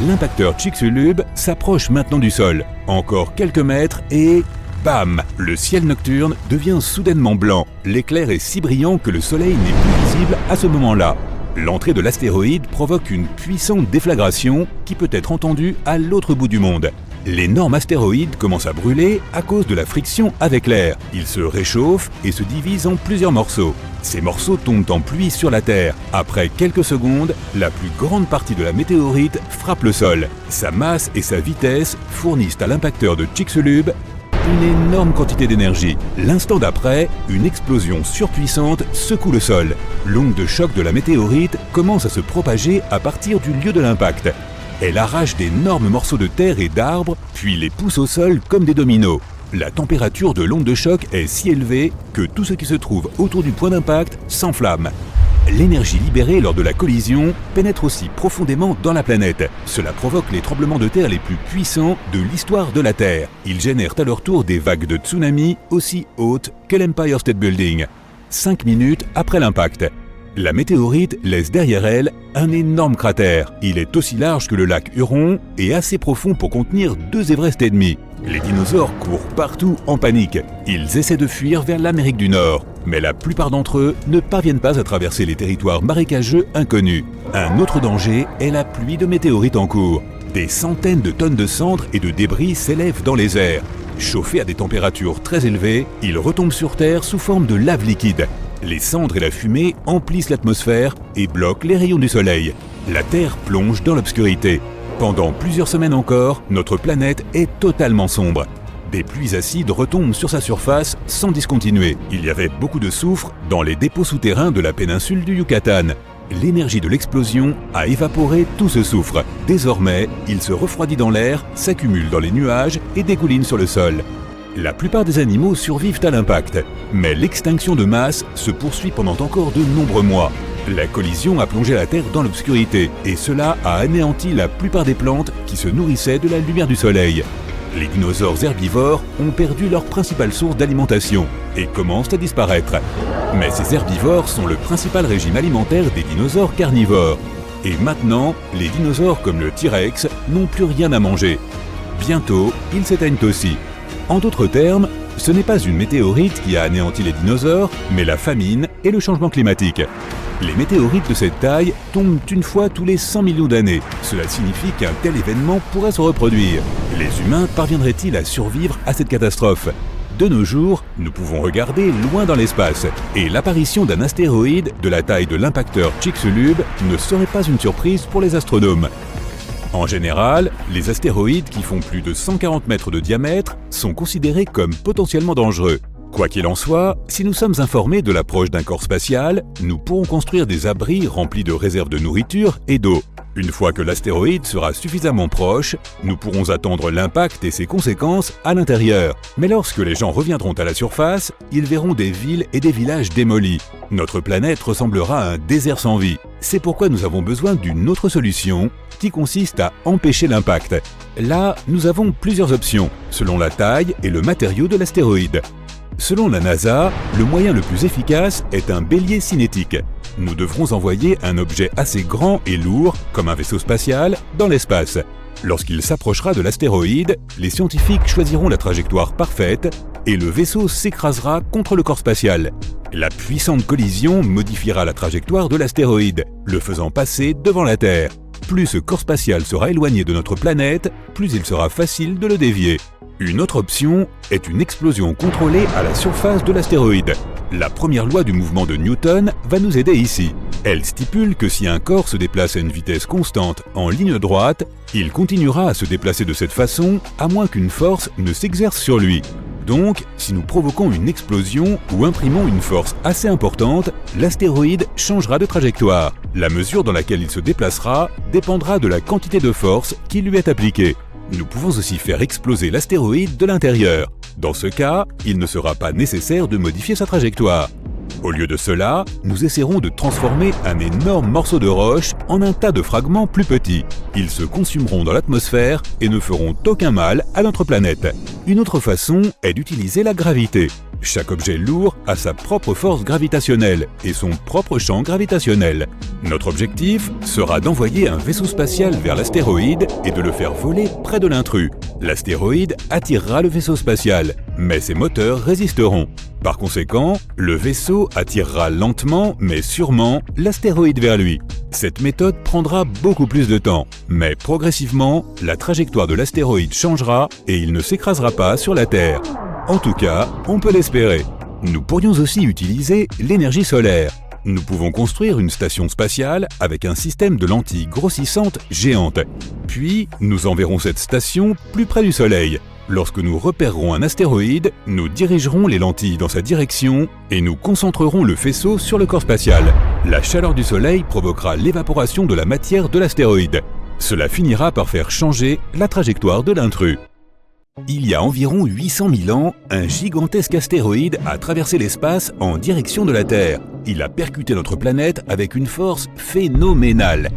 L'impacteur Chicxulub s'approche maintenant du sol. Encore quelques mètres et... bam! Le ciel nocturne devient soudainement blanc. L'éclair est si brillant que le soleil n'est plus visible à ce moment-là. L'entrée de l'astéroïde provoque une puissante déflagration qui peut être entendue à l'autre bout du monde. L'énorme astéroïde commence à brûler à cause de la friction avec l'air. Il se réchauffe et se divise en plusieurs morceaux. Ces morceaux tombent en pluie sur la Terre. Après quelques secondes, la plus grande partie de la météorite frappe le sol. Sa masse et sa vitesse fournissent à l'impacteur de Chicxulub une énorme quantité d'énergie. L'instant d'après, une explosion surpuissante secoue le sol. L'onde de choc de la météorite commence à se propager à partir du lieu de l'impact. Elle arrache d'énormes morceaux de terre et d'arbres, puis les pousse au sol comme des dominos. La température de l'onde de choc est si élevée que tout ce qui se trouve autour du point d'impact s'enflamme. L'énergie libérée lors de la collision pénètre aussi profondément dans la planète. Cela provoque les tremblements de terre les plus puissants de l'histoire de la Terre. Ils génèrent à leur tour des vagues de tsunami aussi hautes que l'Empire State Building. 5 minutes après l'impact. La météorite laisse derrière elle un énorme cratère. Il est aussi large que le lac Huron et assez profond pour contenir 2 Everest et demi. Les dinosaures courent partout en panique. Ils essaient de fuir vers l'Amérique du Nord, mais la plupart d'entre eux ne parviennent pas à traverser les territoires marécageux inconnus. Un autre danger est la pluie de météorites en cours. Des centaines de tonnes de cendres et de débris s'élèvent dans les airs. Chauffés à des températures très élevées, ils retombent sur Terre sous forme de lave liquide. Les cendres et la fumée emplissent l'atmosphère et bloquent les rayons du soleil. La Terre plonge dans l'obscurité. Pendant plusieurs semaines encore, notre planète est totalement sombre. Des pluies acides retombent sur sa surface sans discontinuer. Il y avait beaucoup de soufre dans les dépôts souterrains de la péninsule du Yucatan. L'énergie de l'explosion a évaporé tout ce soufre. Désormais, il se refroidit dans l'air, s'accumule dans les nuages et dégouline sur le sol. La plupart des animaux survivent à l'impact, mais l'extinction de masse se poursuit pendant encore de nombreux mois. La collision a plongé la Terre dans l'obscurité, et cela a anéanti la plupart des plantes qui se nourrissaient de la lumière du soleil. Les dinosaures herbivores ont perdu leur principale source d'alimentation et commencent à disparaître. Mais ces herbivores sont le principal régime alimentaire des dinosaures carnivores. Et maintenant, les dinosaures comme le T-Rex n'ont plus rien à manger. Bientôt, ils s'éteignent aussi. En d'autres termes, ce n'est pas une météorite qui a anéanti les dinosaures, mais la famine et le changement climatique. Les météorites de cette taille tombent une fois tous les 100 millions d'années. Cela signifie qu'un tel événement pourrait se reproduire. Les humains parviendraient-ils à survivre à cette catastrophe ? De nos jours, nous pouvons regarder loin dans l'espace, et l'apparition d'un astéroïde de la taille de l'impacteur Chicxulub ne serait pas une surprise pour les astronomes. En général, les astéroïdes qui font plus de 140 mètres de diamètre sont considérés comme potentiellement dangereux. Quoi qu'il en soit, si nous sommes informés de l'approche d'un corps spatial, nous pourrons construire des abris remplis de réserves de nourriture et d'eau. Une fois que l'astéroïde sera suffisamment proche, nous pourrons attendre l'impact et ses conséquences à l'intérieur. Mais lorsque les gens reviendront à la surface, ils verront des villes et des villages démolis. Notre planète ressemblera à un désert sans vie. C'est pourquoi nous avons besoin d'une autre solution qui consiste à empêcher l'impact. Là, nous avons plusieurs options, selon la taille et le matériau de l'astéroïde. Selon la NASA, le moyen le plus efficace est un bélier cinétique. Nous devrons envoyer un objet assez grand et lourd, comme un vaisseau spatial, dans l'espace. Lorsqu'il s'approchera de l'astéroïde, les scientifiques choisiront la trajectoire parfaite et le vaisseau s'écrasera contre le corps spatial. La puissante collision modifiera la trajectoire de l'astéroïde, le faisant passer devant la Terre. Plus ce corps spatial sera éloigné de notre planète, plus il sera facile de le dévier. Une autre option est une explosion contrôlée à la surface de l'astéroïde. La première loi du mouvement de Newton va nous aider ici. Elle stipule que si un corps se déplace à une vitesse constante en ligne droite, il continuera à se déplacer de cette façon à moins qu'une force ne s'exerce sur lui. Donc, si nous provoquons une explosion ou imprimons une force assez importante, l'astéroïde changera de trajectoire. La mesure dans laquelle il se déplacera dépendra de la quantité de force qui lui est appliquée. Nous pouvons aussi faire exploser l'astéroïde de l'intérieur. Dans ce cas, il ne sera pas nécessaire de modifier sa trajectoire. Au lieu de cela, nous essaierons de transformer un énorme morceau de roche en un tas de fragments plus petits. Ils se consumeront dans l'atmosphère et ne feront aucun mal à notre planète. Une autre façon est d'utiliser la gravité. Chaque objet lourd a sa propre force gravitationnelle et son propre champ gravitationnel. Notre objectif sera d'envoyer un vaisseau spatial vers l'astéroïde et de le faire voler près de l'intrus. L'astéroïde attirera le vaisseau spatial, mais ses moteurs résisteront. Par conséquent, le vaisseau attirera lentement mais sûrement l'astéroïde vers lui. Cette méthode prendra beaucoup plus de temps, mais progressivement, la trajectoire de l'astéroïde changera et il ne s'écrasera pas sur la Terre. En tout cas, on peut l'espérer. Nous pourrions aussi utiliser l'énergie solaire. Nous pouvons construire une station spatiale avec un système de lentilles grossissantes géantes. Puis, nous enverrons cette station plus près du Soleil. Lorsque nous repérerons un astéroïde, nous dirigerons les lentilles dans sa direction et nous concentrerons le faisceau sur le corps spatial. La chaleur du Soleil provoquera l'évaporation de la matière de l'astéroïde. Cela finira par faire changer la trajectoire de l'intrus. Il y a environ 800 000 ans, un gigantesque astéroïde a traversé l'espace en direction de la Terre. Il a percuté notre planète avec une force phénoménale.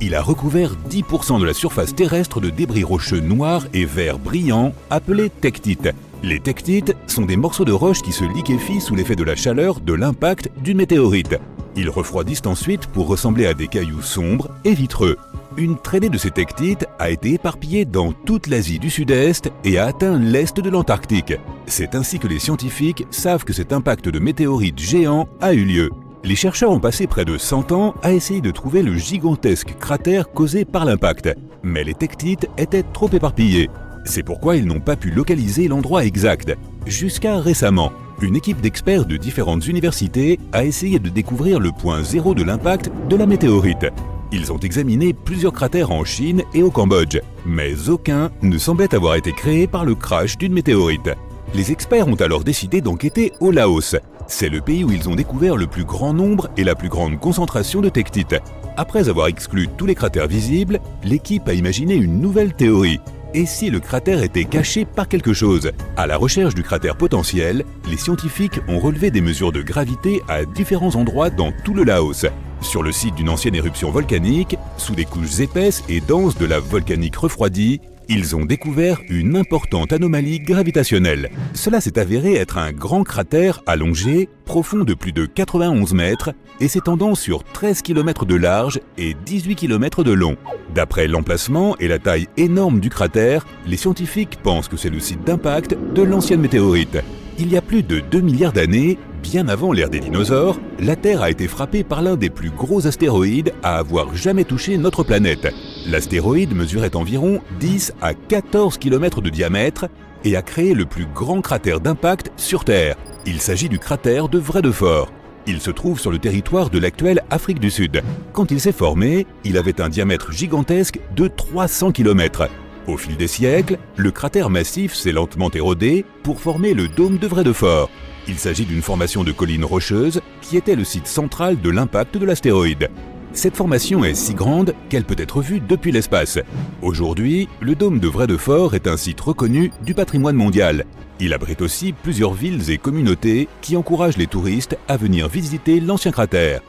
Il a recouvert 10% de la surface terrestre de débris rocheux noirs et verts brillants appelés tectites. Les tectites sont des morceaux de roche qui se liquéfient sous l'effet de la chaleur de l'impact d'une météorite. Ils refroidissent ensuite pour ressembler à des cailloux sombres et vitreux. Une traînée de ces tectites a été éparpillée dans toute l'Asie du Sud-Est et a atteint l'Est de l'Antarctique. C'est ainsi que les scientifiques savent que cet impact de météorites géants a eu lieu. Les chercheurs ont passé près de 100 ans à essayer de trouver le gigantesque cratère causé par l'impact. Mais les tectites étaient trop éparpillées. C'est pourquoi ils n'ont pas pu localiser l'endroit exact. Jusqu'à récemment, une équipe d'experts de différentes universités a essayé de découvrir le point zéro de l'impact de la météorite. Ils ont examiné plusieurs cratères en Chine et au Cambodge, mais aucun ne semblait avoir été créé par le crash d'une météorite. Les experts ont alors décidé d'enquêter au Laos. C'est le pays où ils ont découvert le plus grand nombre et la plus grande concentration de tectites. Après avoir exclu tous les cratères visibles, l'équipe a imaginé une nouvelle théorie. Et si le cratère était caché par quelque chose? À la recherche du cratère potentiel, les scientifiques ont relevé des mesures de gravité à différents endroits dans tout le Laos. Sur le site d'une ancienne éruption volcanique, sous des couches épaisses et denses de lave volcanique refroidie, ils ont découvert une importante anomalie gravitationnelle. Cela s'est avéré être un grand cratère allongé, profond de plus de 91 mètres et s'étendant sur 13 km de large et 18 km de long. D'après l'emplacement et la taille énorme du cratère, les scientifiques pensent que c'est le site d'impact de l'ancienne météorite. Il y a plus de 2 milliards d'années, bien avant l'ère des dinosaures, la Terre a été frappée par l'un des plus gros astéroïdes à avoir jamais touché notre planète. L'astéroïde mesurait environ 10 à 14 km de diamètre et a créé le plus grand cratère d'impact sur Terre. Il s'agit du cratère de Vredefort. Il se trouve sur le territoire de l'actuelle Afrique du Sud. Quand il s'est formé, il avait un diamètre gigantesque de 300 km. Au fil des siècles, le cratère massif s'est lentement érodé pour former le dôme de Vredefort. Il s'agit d'une formation de collines rocheuses qui était le site central de l'impact de l'astéroïde. Cette formation est si grande qu'elle peut être vue depuis l'espace. Aujourd'hui, le dôme de Vredefort est un site reconnu du patrimoine mondial. Il abrite aussi plusieurs villes et communautés qui encouragent les touristes à venir visiter l'ancien cratère.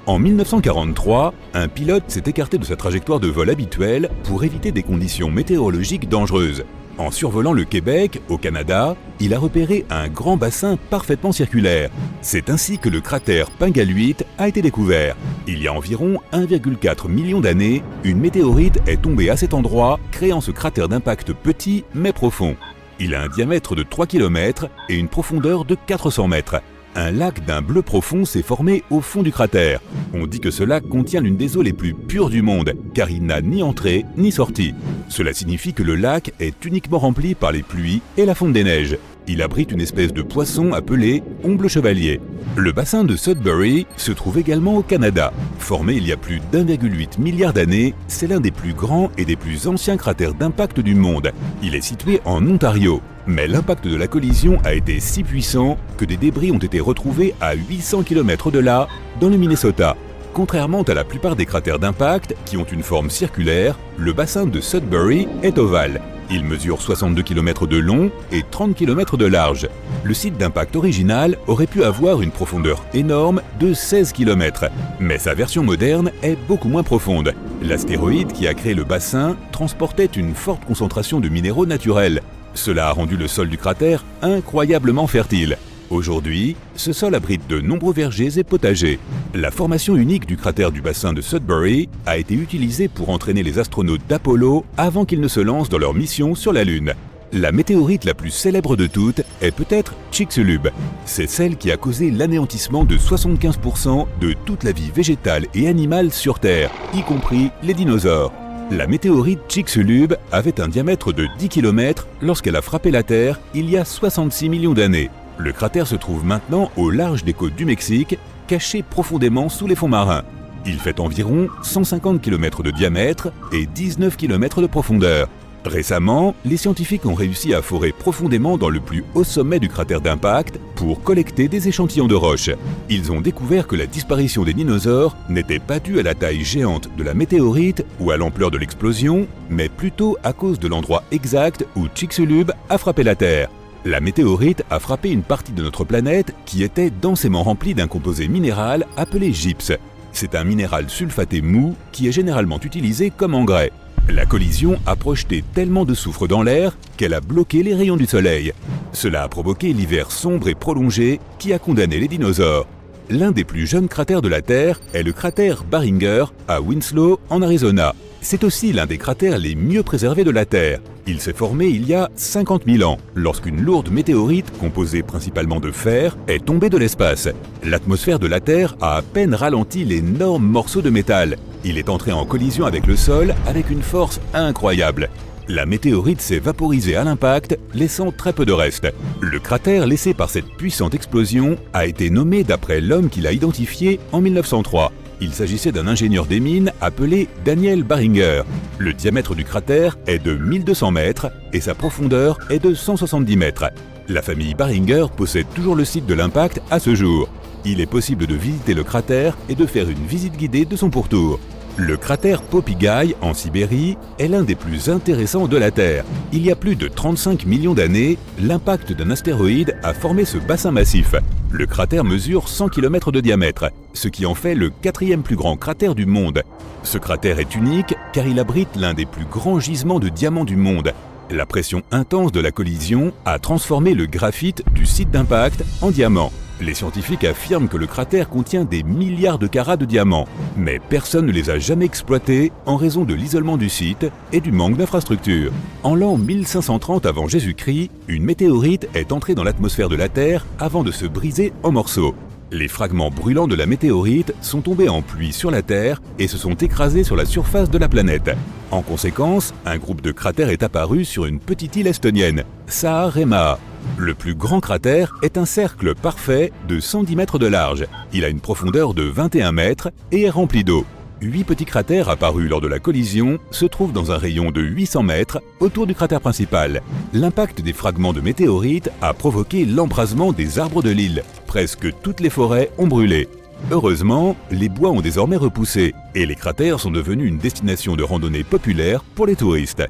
En 1943, un pilote s'est écarté de sa trajectoire de vol habituelle pour éviter des conditions météorologiques dangereuses. En survolant le Québec, au Canada, il a repéré un grand bassin parfaitement circulaire. C'est ainsi que le cratère Pingaluit a été découvert. Il y a environ 1,4 million d'années, une météorite est tombée à cet endroit, créant ce cratère d'impact petit mais profond. Il a un diamètre de 3 km et une profondeur de 400 mètres. Un lac d'un bleu profond s'est formé au fond du cratère. On dit que ce lac contient l'une des eaux les plus pures du monde, car il n'a ni entrée ni sortie. Cela signifie que le lac est uniquement rempli par les pluies et la fonte des neiges. Il abrite une espèce de poisson appelé omble chevalier. Le bassin de Sudbury se trouve également au Canada. Formé il y a plus d'1,8 milliard d'années, c'est l'un des plus grands et des plus anciens cratères d'impact du monde. Il est situé en Ontario. Mais l'impact de la collision a été si puissant que des débris ont été retrouvés à 800 km de là, dans le Minnesota. Contrairement à la plupart des cratères d'impact qui ont une forme circulaire, le bassin de Sudbury est ovale. Il mesure 62 km de long et 30 km de large. Le site d'impact original aurait pu avoir une profondeur énorme de 16 km, mais sa version moderne est beaucoup moins profonde. L'astéroïde qui a créé le bassin transportait une forte concentration de minéraux naturels. Cela a rendu le sol du cratère incroyablement fertile. Aujourd'hui, ce sol abrite de nombreux vergers et potagers. La formation unique du cratère du bassin de Sudbury a été utilisée pour entraîner les astronautes d'Apollo avant qu'ils ne se lancent dans leur mission sur la Lune. La météorite la plus célèbre de toutes est peut-être Chicxulub. C'est celle qui a causé l'anéantissement de 75% de toute la vie végétale et animale sur Terre, y compris les dinosaures. La météorite Chicxulub avait un diamètre de 10 km lorsqu'elle a frappé la Terre il y a 66 millions d'années. Le cratère se trouve maintenant au large des côtes du Mexique, caché profondément sous les fonds marins. Il fait environ 150 km de diamètre et 19 km de profondeur. Récemment, les scientifiques ont réussi à forer profondément dans le plus haut sommet du cratère d'impact pour collecter des échantillons de roches. Ils ont découvert que la disparition des dinosaures n'était pas due à la taille géante de la météorite ou à l'ampleur de l'explosion, mais plutôt à cause de l'endroit exact où Chicxulub a frappé la Terre. La météorite a frappé une partie de notre planète qui était densément remplie d'un composé minéral appelé gypse. C'est un minéral sulfaté mou qui est généralement utilisé comme engrais. La collision a projeté tellement de soufre dans l'air qu'elle a bloqué les rayons du soleil. Cela a provoqué l'hiver sombre et prolongé qui a condamné les dinosaures. L'un des plus jeunes cratères de la Terre est le cratère Barringer à Winslow, en Arizona. C'est aussi l'un des cratères les mieux préservés de la Terre. Il s'est formé il y a 50 000 ans, lorsqu'une lourde météorite, composée principalement de fer, est tombée de l'espace. L'atmosphère de la Terre a à peine ralenti l'énorme morceau de métal. Il est entré en collision avec le sol avec une force incroyable. La météorite s'est vaporisée à l'impact, laissant très peu de reste. Le cratère laissé par cette puissante explosion a été nommé d'après l'homme qui l'a identifié en 1903. Il s'agissait d'un ingénieur des mines appelé Daniel Barringer. Le diamètre du cratère est de 1200 mètres et sa profondeur est de 170 mètres. La famille Barringer possède toujours le site de l'impact à ce jour. Il est possible de visiter le cratère et de faire une visite guidée de son pourtour. Le cratère Popigai, en Sibérie, est l'un des plus intéressants de la Terre. Il y a plus de 35 millions d'années, l'impact d'un astéroïde a formé ce bassin massif. Le cratère mesure 100 km de diamètre, ce qui en fait le 4e plus grand cratère du monde. Ce cratère est unique car il abrite l'un des plus grands gisements de diamants du monde. La pression intense de la collision a transformé le graphite du site d'impact en diamant. Les scientifiques affirment que le cratère contient des milliards de carats de diamants, mais personne ne les a jamais exploités en raison de l'isolement du site et du manque d'infrastructures. En l'an 1530 avant Jésus-Christ, une météorite est entrée dans l'atmosphère de la Terre avant de se briser en morceaux. Les fragments brûlants de la météorite sont tombés en pluie sur la Terre et se sont écrasés sur la surface de la planète. En conséquence, un groupe de cratères est apparu sur une petite île estonienne, Saaremaa. Le plus grand cratère est un cercle parfait de 110 mètres de large. Il a une profondeur de 21 mètres et est rempli d'eau. 8 petits cratères apparus lors de la collision se trouvent dans un rayon de 800 mètres autour du cratère principal. L'impact des fragments de météorites a provoqué l'embrasement des arbres de l'île. Presque toutes les forêts ont brûlé. Heureusement, les bois ont désormais repoussé et les cratères sont devenus une destination de randonnée populaire pour les touristes.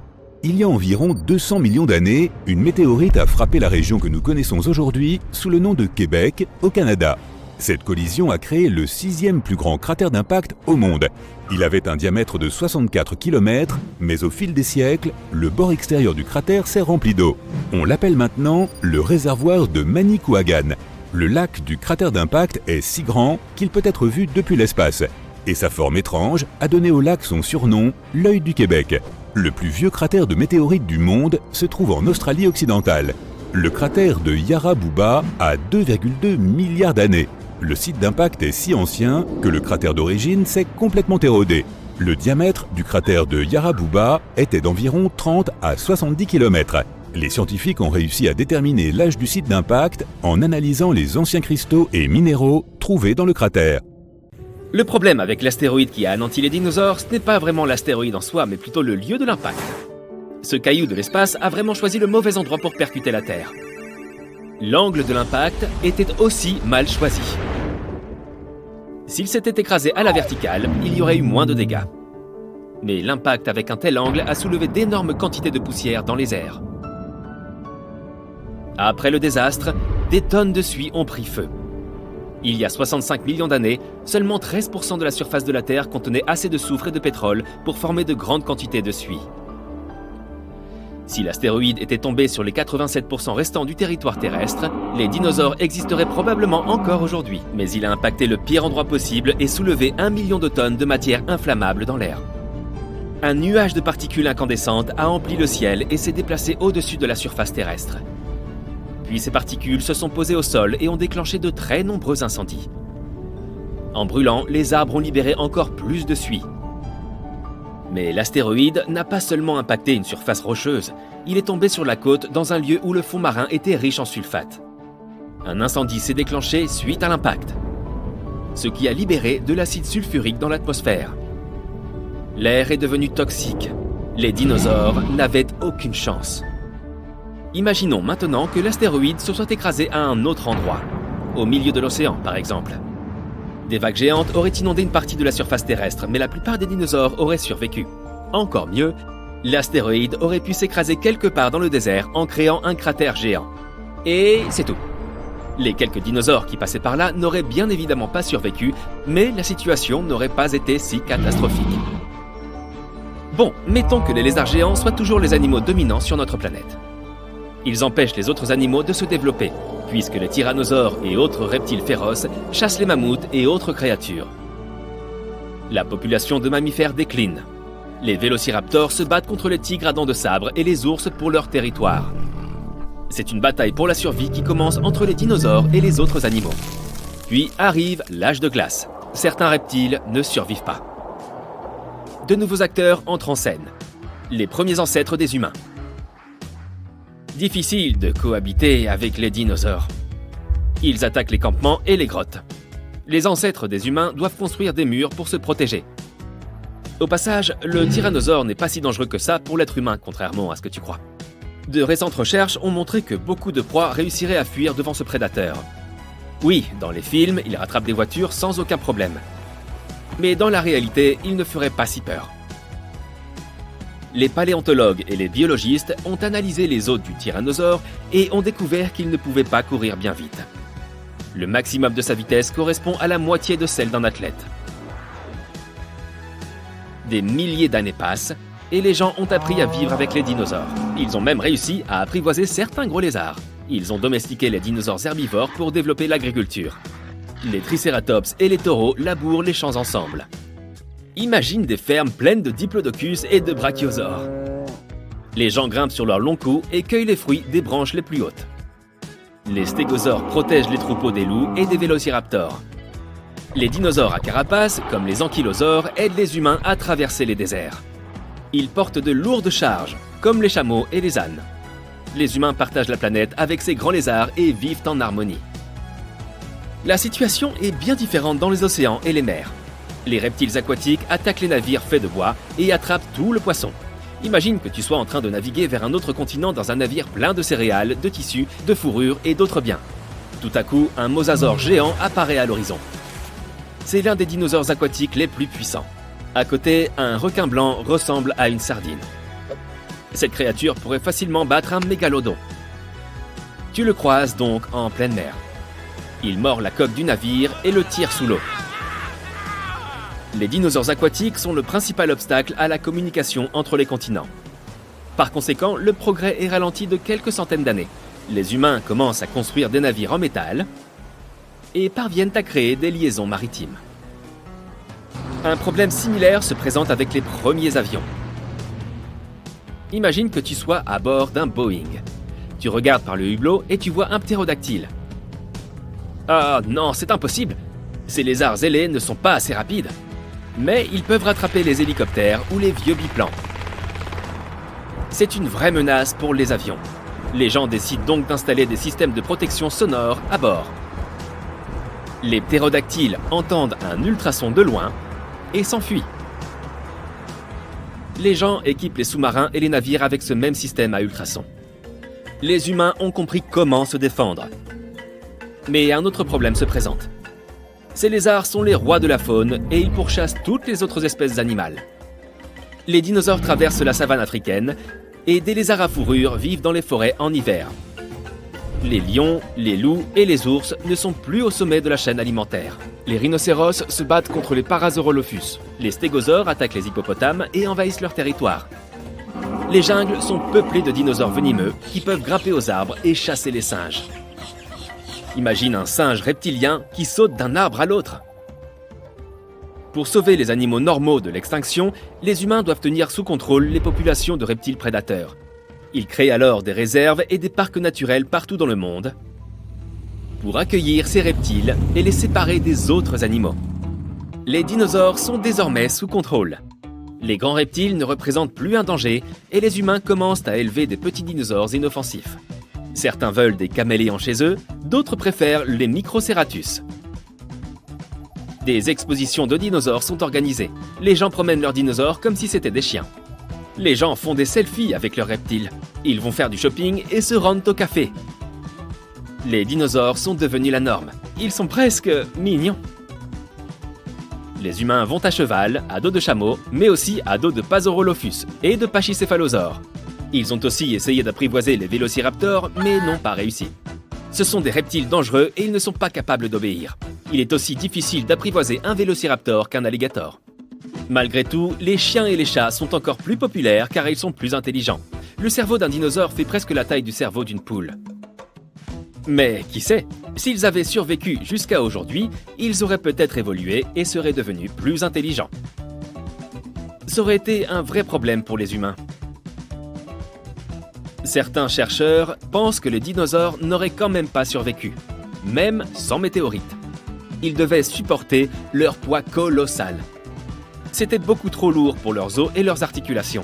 Il y a environ 200 millions d'années, une météorite a frappé la région que nous connaissons aujourd'hui sous le nom de Québec, au Canada. Cette collision a créé le 6e plus grand cratère d'impact au monde. Il avait un diamètre de 64 km, mais au fil des siècles, le bord extérieur du cratère s'est rempli d'eau. On l'appelle maintenant le réservoir de Manicouagan. Le lac du cratère d'impact est si grand qu'il peut être vu depuis l'espace. Et sa forme étrange a donné au lac son surnom, l'œil du Québec. Le plus vieux cratère de météorite du monde se trouve en Australie occidentale. Le cratère de Yarrabooba a 2,2 milliards d'années. Le site d'impact est si ancien que le cratère d'origine s'est complètement érodé. Le diamètre du cratère de Yarrabooba était d'environ 30 à 70 km. Les scientifiques ont réussi à déterminer l'âge du site d'impact en analysant les anciens cristaux et minéraux trouvés dans le cratère. Le problème avec l'astéroïde qui a anéanti les dinosaures, ce n'est pas vraiment l'astéroïde en soi, mais plutôt le lieu de l'impact. Ce caillou de l'espace a vraiment choisi le mauvais endroit pour percuter la Terre. L'angle de l'impact était aussi mal choisi. S'il s'était écrasé à la verticale, il y aurait eu moins de dégâts. Mais l'impact avec un tel angle a soulevé d'énormes quantités de poussière dans les airs. Après le désastre, des tonnes de suie ont pris feu. Il y a 65 millions d'années, seulement 13% de la surface de la Terre contenait assez de soufre et de pétrole pour former de grandes quantités de suie. Si l'astéroïde était tombé sur les 87% restants du territoire terrestre, les dinosaures existeraient probablement encore aujourd'hui. Mais il a impacté le pire endroit possible et soulevé 1 million de tonnes de matière inflammable dans l'air. Un nuage de particules incandescentes a empli le ciel et s'est déplacé au-dessus de la surface terrestre. Puis ces particules se sont posées au sol et ont déclenché de très nombreux incendies. En brûlant, les arbres ont libéré encore plus de suie. Mais l'astéroïde n'a pas seulement impacté une surface rocheuse, il est tombé sur la côte dans un lieu où le fond marin était riche en sulfate. Un incendie s'est déclenché suite à l'impact, ce qui a libéré de l'acide sulfurique dans l'atmosphère. L'air est devenu toxique. Les dinosaures n'avaient aucune chance. Imaginons maintenant que l'astéroïde se soit écrasé à un autre endroit, au milieu de l'océan par exemple. Des vagues géantes auraient inondé une partie de la surface terrestre, mais la plupart des dinosaures auraient survécu. Encore mieux, l'astéroïde aurait pu s'écraser quelque part dans le désert en créant un cratère géant. Et c'est tout. Les quelques dinosaures qui passaient par là n'auraient bien évidemment pas survécu, mais la situation n'aurait pas été si catastrophique. Bon, mettons que les lézards géants soient toujours les animaux dominants sur notre planète. Ils empêchent les autres animaux de se développer, puisque les tyrannosaures et autres reptiles féroces chassent les mammouths et autres créatures. La population de mammifères décline. Les vélociraptors se battent contre les tigres à dents de sabre et les ours pour leur territoire. C'est une bataille pour la survie qui commence entre les dinosaures et les autres animaux. Puis arrive l'âge de glace. Certains reptiles ne survivent pas. De nouveaux acteurs entrent en scène. Les premiers ancêtres des humains. Difficile de cohabiter avec les dinosaures. Ils attaquent les campements et les grottes. Les ancêtres des humains doivent construire des murs pour se protéger. Au passage, le tyrannosaure n'est pas si dangereux que ça pour l'être humain, contrairement à ce que tu crois. De récentes recherches ont montré que beaucoup de proies réussiraient à fuir devant ce prédateur. Oui, dans les films, il rattrape des voitures sans aucun problème. Mais dans la réalité, il ne ferait pas si peur. Les paléontologues et les biologistes ont analysé les os du tyrannosaure et ont découvert qu'il ne pouvait pas courir bien vite. Le maximum de sa vitesse correspond à la moitié de celle d'un athlète. Des milliers d'années passent et les gens ont appris à vivre avec les dinosaures. Ils ont même réussi à apprivoiser certains gros lézards. Ils ont domestiqué les dinosaures herbivores pour développer l'agriculture. Les tricératops et les taureaux labourent les champs ensemble. Imagine des fermes pleines de diplodocus et de brachiosaures. Les gens grimpent sur leurs longs coups et cueillent les fruits des branches les plus hautes. Les stégosaures protègent les troupeaux des loups et des vélociraptors. Les dinosaures à carapace, comme les ankylosaures, aident les humains à traverser les déserts. Ils portent de lourdes charges, comme les chameaux et les ânes. Les humains partagent la planète avec ces grands lézards et vivent en harmonie. La situation est bien différente dans les océans et les mers. Les reptiles aquatiques attaquent les navires faits de bois et attrapent tout le poisson. Imagine que tu sois en train de naviguer vers un autre continent dans un navire plein de céréales, de tissus, de fourrures et d'autres biens. Tout à coup, un mosasaure géant apparaît à l'horizon. C'est l'un des dinosaures aquatiques les plus puissants. À côté, un requin blanc ressemble à une sardine. Cette créature pourrait facilement battre un mégalodon. Tu le croises donc en pleine mer. Il mord la coque du navire et le tire sous l'eau. Les dinosaures aquatiques sont le principal obstacle à la communication entre les continents. Par conséquent, le progrès est ralenti de quelques centaines d'années. Les humains commencent à construire des navires en métal et parviennent à créer des liaisons maritimes. Un problème similaire se présente avec les premiers avions. Imagine que tu sois à bord d'un Boeing. Tu regardes par le hublot et tu vois un ptérodactyle. Ah non, c'est impossible! Ces lézards ailés ne sont pas assez rapides. Mais ils peuvent rattraper les hélicoptères ou les vieux biplans. C'est une vraie menace pour les avions. Les gens décident donc d'installer des systèmes de protection sonore à bord. Les ptérodactyles entendent un ultrason de loin et s'enfuient. Les gens équipent les sous-marins et les navires avec ce même système à ultrasons. Les humains ont compris comment se défendre. Mais un autre problème se présente. Ces lézards sont les rois de la faune et ils pourchassent toutes les autres espèces animales. Les dinosaures traversent la savane africaine et des lézards à fourrure vivent dans les forêts en hiver. Les lions, les loups et les ours ne sont plus au sommet de la chaîne alimentaire. Les rhinocéros se battent contre les Parasaurolophus. Les stégosaures attaquent les hippopotames et envahissent leur territoire. Les jungles sont peuplées de dinosaures venimeux qui peuvent grimper aux arbres et chasser les singes. Imagine un singe reptilien qui saute d'un arbre à l'autre. Pour sauver les animaux normaux de l'extinction, les humains doivent tenir sous contrôle les populations de reptiles prédateurs. Ils créent alors des réserves et des parcs naturels partout dans le monde pour accueillir ces reptiles et les séparer des autres animaux. Les dinosaures sont désormais sous contrôle. Les grands reptiles ne représentent plus un danger et les humains commencent à élever des petits dinosaures inoffensifs. Certains veulent des caméléons chez eux, d'autres préfèrent les Microceratus. Des expositions de dinosaures sont organisées. Les gens promènent leurs dinosaures comme si c'était des chiens. Les gens font des selfies avec leurs reptiles. Ils vont faire du shopping et se rendent au café. Les dinosaures sont devenus la norme. Ils sont presque mignons. Les humains vont à cheval, à dos de chameau, mais aussi à dos de Pasaurolophus et de Pachycéphalosaures. Ils ont aussi essayé d'apprivoiser les vélociraptors, mais n'ont pas réussi. Ce sont des reptiles dangereux et ils ne sont pas capables d'obéir. Il est aussi difficile d'apprivoiser un vélociraptor qu'un alligator. Malgré tout, les chiens et les chats sont encore plus populaires car ils sont plus intelligents. Le cerveau d'un dinosaure fait presque la taille du cerveau d'une poule. Mais qui sait, s'ils avaient survécu jusqu'à aujourd'hui, ils auraient peut-être évolué et seraient devenus plus intelligents. Ça aurait été un vrai problème pour les humains. Certains chercheurs pensent que les dinosaures n'auraient quand même pas survécu, même sans météorite. Ils devaient supporter leur poids colossal. C'était beaucoup trop lourd pour leurs os et leurs articulations.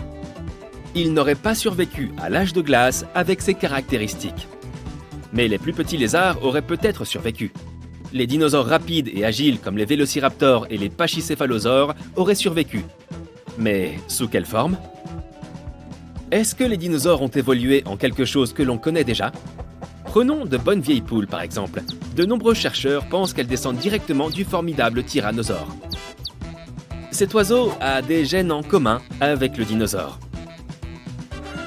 Ils n'auraient pas survécu à l'âge de glace avec ces caractéristiques. Mais les plus petits lézards auraient peut-être survécu. Les dinosaures rapides et agiles comme les vélociraptors et les pachycéphalosaures auraient survécu. Mais sous quelle forme ? Est-ce que les dinosaures ont évolué en quelque chose que l'on connaît déjà ? Prenons de bonnes vieilles poules par exemple. De nombreux chercheurs pensent qu'elles descendent directement du formidable tyrannosaure. Cet oiseau a des gènes en commun avec le dinosaure.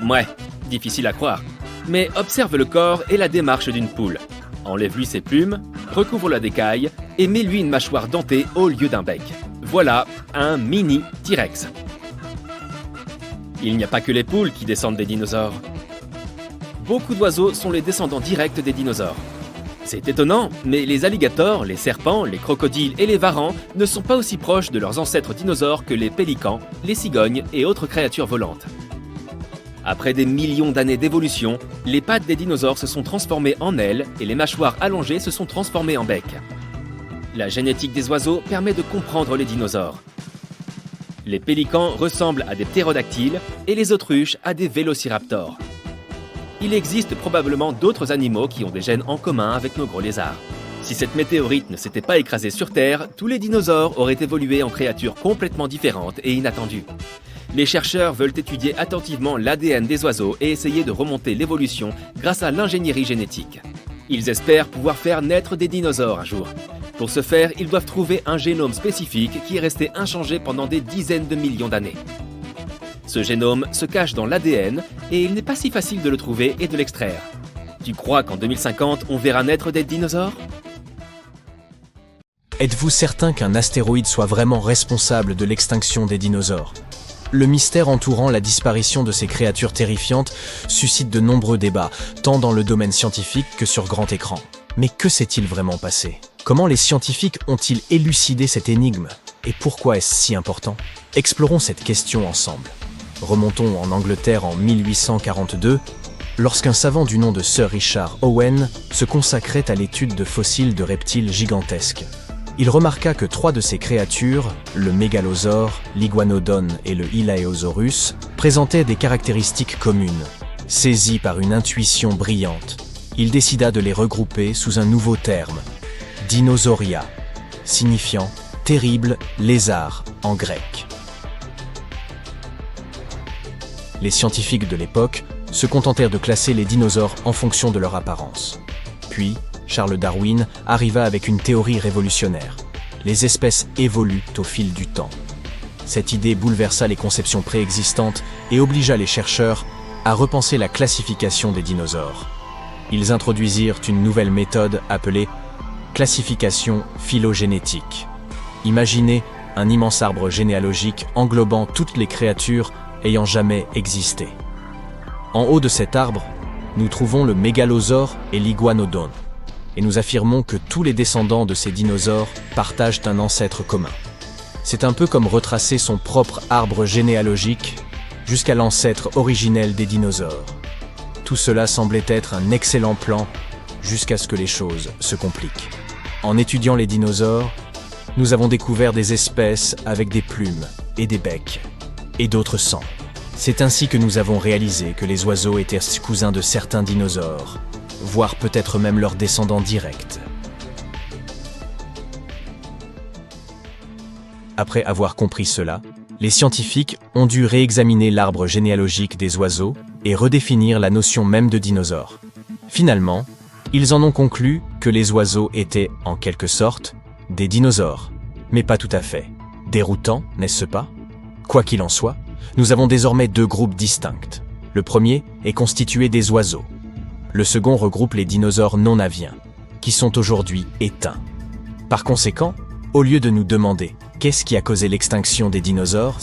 Ouais, difficile à croire. Mais observe le corps et la démarche d'une poule. Enlève-lui ses plumes, recouvre-la d'écailles et mets-lui une mâchoire dentée au lieu d'un bec. Voilà un mini T-Rex. Il n'y a pas que les poules qui descendent des dinosaures. Beaucoup d'oiseaux sont les descendants directs des dinosaures. C'est étonnant, mais les alligators, les serpents, les crocodiles et les varans ne sont pas aussi proches de leurs ancêtres dinosaures que les pélicans, les cigognes et autres créatures volantes. Après des millions d'années d'évolution, les pattes des dinosaures se sont transformées en ailes et les mâchoires allongées se sont transformées en bec. La génétique des oiseaux permet de comprendre les dinosaures. Les pélicans ressemblent à des ptérodactyles et les autruches à des vélociraptors. Il existe probablement d'autres animaux qui ont des gènes en commun avec nos gros lézards. Si cette météorite ne s'était pas écrasée sur Terre, tous les dinosaures auraient évolué en créatures complètement différentes et inattendues. Les chercheurs veulent étudier attentivement l'ADN des oiseaux et essayer de remonter l'évolution grâce à l'ingénierie génétique. Ils espèrent pouvoir faire naître des dinosaures un jour. Pour ce faire, ils doivent trouver un génome spécifique qui est resté inchangé pendant des dizaines de millions d'années. Ce génome se cache dans l'ADN et il n'est pas si facile de le trouver et de l'extraire. Tu crois qu'en 2050, on verra naître des dinosaures ? Êtes-vous certain qu'un astéroïde soit vraiment responsable de l'extinction des dinosaures ? Le mystère entourant la disparition de ces créatures terrifiantes suscite de nombreux débats, tant dans le domaine scientifique que sur grand écran. Mais que s'est-il vraiment passé ? Comment les scientifiques ont-ils élucidé cette énigme ? Et pourquoi est-ce si important ? Explorons cette question ensemble. Remontons en Angleterre en 1842, lorsqu'un savant du nom de Sir Richard Owen se consacrait à l'étude de fossiles de reptiles gigantesques. Il remarqua que 3 de ces créatures, le mégalosaure, l'iguanodon et le Hylaeosaurus, présentaient des caractéristiques communes. saisi par une intuition brillante, il décida de les regrouper sous un nouveau terme, Dinosauria, signifiant « terrible lézard » en grec. Les scientifiques de l'époque se contentèrent de classer les dinosaures en fonction de leur apparence. Puis, Charles Darwin arriva avec une théorie révolutionnaire. Les espèces évoluent au fil du temps. Cette idée bouleversa les conceptions préexistantes et obligea les chercheurs à repenser la classification des dinosaures. Ils introduisirent une nouvelle méthode appelée classification phylogénétique. Imaginez un immense arbre généalogique englobant toutes les créatures ayant jamais existé. En haut de cet arbre, nous trouvons le mégalosaure et l'iguanodon, et nous affirmons que tous les descendants de ces dinosaures partagent un ancêtre commun. C'est un peu comme retracer son propre arbre généalogique jusqu'à l'ancêtre originel des dinosaures. Tout cela semblait être un excellent plan jusqu'à ce que les choses se compliquent. En étudiant les dinosaures, nous avons découvert des espèces avec des plumes et des becs, et d'autres sans. C'est ainsi que nous avons réalisé que les oiseaux étaient cousins de certains dinosaures, voire peut-être même leurs descendants directs. Après avoir compris cela, les scientifiques ont dû réexaminer l'arbre généalogique des oiseaux et redéfinir la notion même de dinosaure. Finalement, ils en ont conclu que les oiseaux étaient, en quelque sorte, des dinosaures, mais pas tout à fait. Déroutant, n'est-ce pas? Quoi qu'il en soit, nous avons désormais deux groupes distincts. Le premier est constitué des oiseaux. Le second regroupe les dinosaures non aviens, qui sont aujourd'hui éteints. Par conséquent, au lieu de nous demander qu'est-ce qui a causé l'extinction des dinosaures,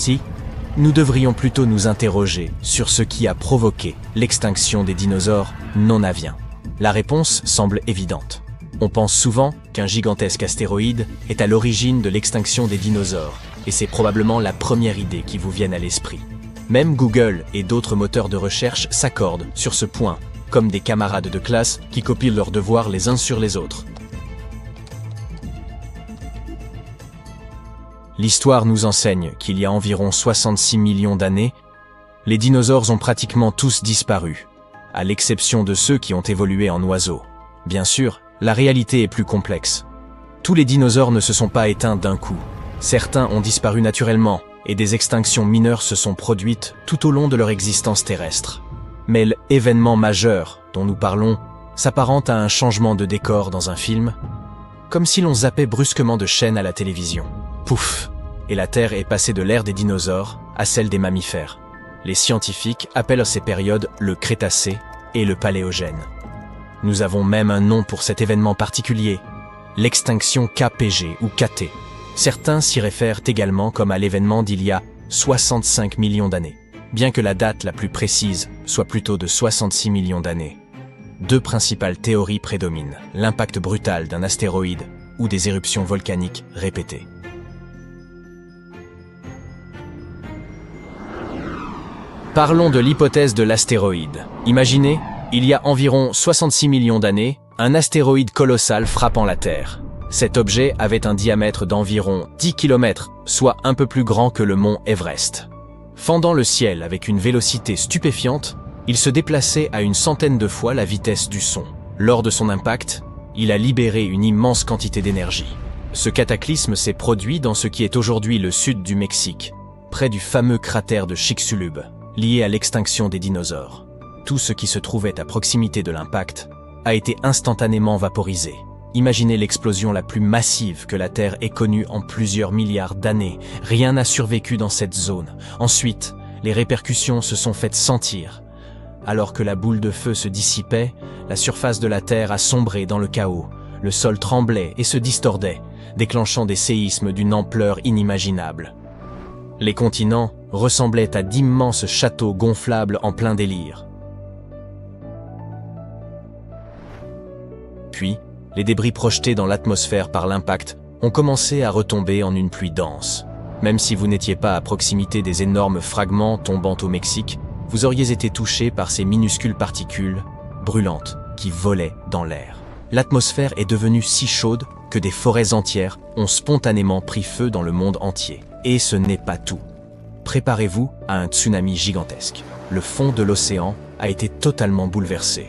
nous devrions plutôt nous interroger sur ce qui a provoqué l'extinction des dinosaures non aviens. La réponse semble évidente. On pense souvent qu'un gigantesque astéroïde est à l'origine de l'extinction des dinosaures, et c'est probablement la première idée qui vous vient à l'esprit. Même Google et d'autres moteurs de recherche s'accordent sur ce point, comme des camarades de classe qui copient leurs devoirs les uns sur les autres. L'histoire nous enseigne qu'il y a environ 66 millions d'années, les dinosaures ont pratiquement tous disparu, à l'exception de ceux qui ont évolué en oiseaux. Bien sûr, la réalité est plus complexe. Tous les dinosaures ne se sont pas éteints d'un coup. Certains ont disparu naturellement, et des extinctions mineures se sont produites tout au long de leur existence terrestre. Mais l'événement majeur dont nous parlons s'apparente à un changement de décor dans un film, comme si l'on zappait brusquement de chaîne à la télévision. Pouf! Et la Terre est passée de l'ère des dinosaures à celle des mammifères. Les scientifiques appellent ces périodes le Crétacé et le Paléogène. Nous avons même un nom pour cet événement particulier, l'extinction KPG ou KT. Certains s'y réfèrent également comme à l'événement d'il y a 65 millions d'années, bien que la date la plus précise soit plutôt de 66 millions d'années. Deux principales théories prédominent, l'impact brutal d'un astéroïde ou des éruptions volcaniques répétées. Parlons de l'hypothèse de l'astéroïde. Imaginez, il y a environ 66 millions d'années, un astéroïde colossal frappant la Terre. Cet objet avait un diamètre d'environ 10 km, soit un peu plus grand que le mont Everest. Fendant le ciel avec une vélocité stupéfiante, il se déplaçait à une centaine de fois la vitesse du son. Lors de son impact, il a libéré une immense quantité d'énergie. Ce cataclysme s'est produit dans ce qui est aujourd'hui le sud du Mexique, près du fameux cratère de Chicxulub, lié à l'extinction des dinosaures. Tout ce qui se trouvait à proximité de l'impact a été instantanément vaporisé. Imaginez l'explosion la plus massive que la Terre ait connue en plusieurs milliards d'années. Rien n'a survécu dans cette zone. Ensuite, les répercussions se sont faites sentir. Alors que la boule de feu se dissipait, la surface de la Terre a sombré dans le chaos. Le sol tremblait et se distordait, déclenchant des séismes d'une ampleur inimaginable. Les continents ressemblaient à d'immenses châteaux gonflables en plein délire. Puis, les débris projetés dans l'atmosphère par l'impact ont commencé à retomber en une pluie dense. Même si vous n'étiez pas à proximité des énormes fragments tombant au Mexique, vous auriez été touché par ces minuscules particules brûlantes qui volaient dans l'air. L'atmosphère est devenue si chaude que des forêts entières ont spontanément pris feu dans le monde entier. Et ce n'est pas tout. Préparez-vous à un tsunami gigantesque. Le fond de l'océan a été totalement bouleversée,